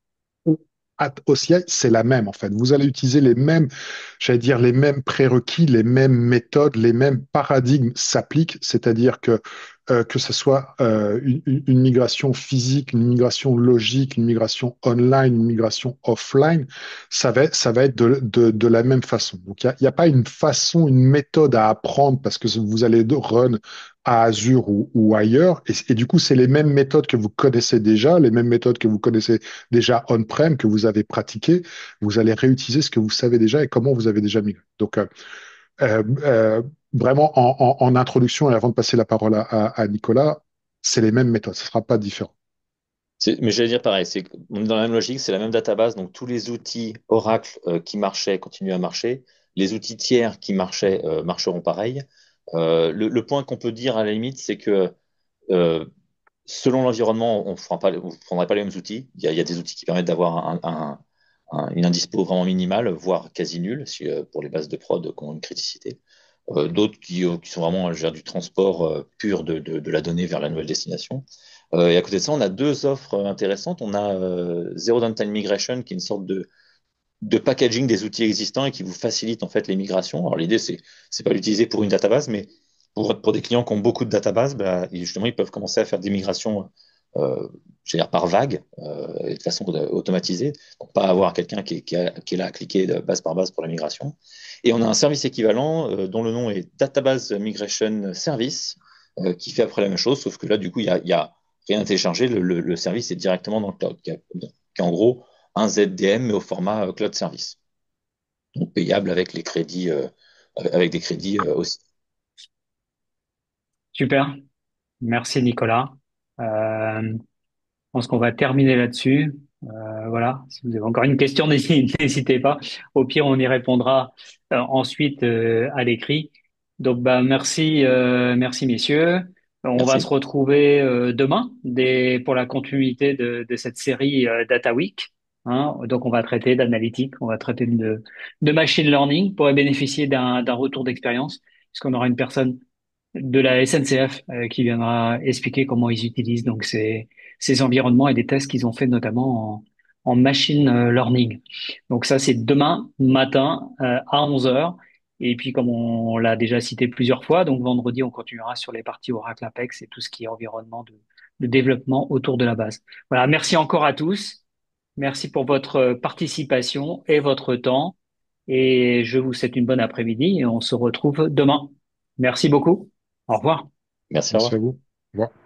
ou at OCI, c'est la même en fait. Vous allez utiliser les mêmes, j'allais dire, les mêmes prérequis, les mêmes méthodes, les mêmes paradigmes s'appliquent, c'est-à-dire que ce soit une migration physique, une migration logique, une migration online, une migration offline, ça va être de la même façon. Donc, il y a pas une façon, une méthode à apprendre parce que vous allez run à Azure ou ailleurs. Et du coup, c'est les mêmes méthodes que vous connaissez déjà, les mêmes méthodes que vous connaissez déjà on-prem, que vous avez pratiqué. Vous allez réutiliser ce que vous savez déjà et comment vous avez déjà migré. Donc, euh, euh, vraiment, en introduction et avant de passer la parole à Nicolas, c'est les mêmes méthodes. Ce ne sera pas différent. Mais j'allais dire pareil, on est dans la même logique, c'est la même database, donc tous les outils Oracle qui marchaient continuent à marcher, les outils tiers qui marchaient marcheront pareil. Le point qu'on peut dire à la limite, c'est que euh, selon l'environnement, vous ne prendrez pas les mêmes outils. Il y a des outils qui permettent d'avoir une indispo vraiment minimale, voire quasi nulle, pour les bases de prod qui ont une criticité. D'autres qui sont vraiment gèrent du transport pur de la donnée vers la nouvelle destination. Et à côté de ça, on a deux offres intéressantes. On a Zero Downtime Migration, qui est une sorte de packaging des outils existants et qui vous facilite en fait les migrations. Alors l'idée, c'est pas l'utiliser pour une database, mais pour des clients qui ont beaucoup de databases, bah, justement, ils peuvent commencer à faire des migrations je veux dire, par vague, et de façon automatisée. Donc, pas avoir quelqu'un qui est là à cliquer de base par base pour la migration. Et on a un service équivalent dont le nom est Database Migration Service, qui fait après la même chose, sauf que là, du coup, il y a rien à télécharger. Le service est directement dans le cloud, qui est en gros un ZDM, mais au format cloud service. Donc, payable avec les crédits, avec des crédits aussi. Super. Merci Nicolas. Je pense qu'on va terminer là-dessus. Voilà. Si vous avez encore une question, n'hésitez pas. Au pire, on y répondra ensuite à l'écrit. Donc, bah, merci messieurs. On va se Merci. retrouver demain pour la continuité de cette série Data Week. Hein. Donc, on va traiter d'analytique, on va traiter de machine learning pour bénéficier d'un retour d'expérience, puisqu'on aura une personne de la SNCF qui viendra expliquer comment ils utilisent donc ces environnements et des tests qu'ils ont fait notamment en machine learning. Donc ça, c'est demain matin à 11 heures. Et puis, comme on l'a déjà cité plusieurs fois, donc vendredi, on continuera sur les parties Oracle Apex et tout ce qui est environnement de développement autour de la base. Voilà, merci encore à tous. Merci pour votre participation et votre temps. Et je vous souhaite une bonne après-midi et on se retrouve demain. Merci beaucoup. Au revoir. Merci, au Merci à revoir. vous. Au revoir.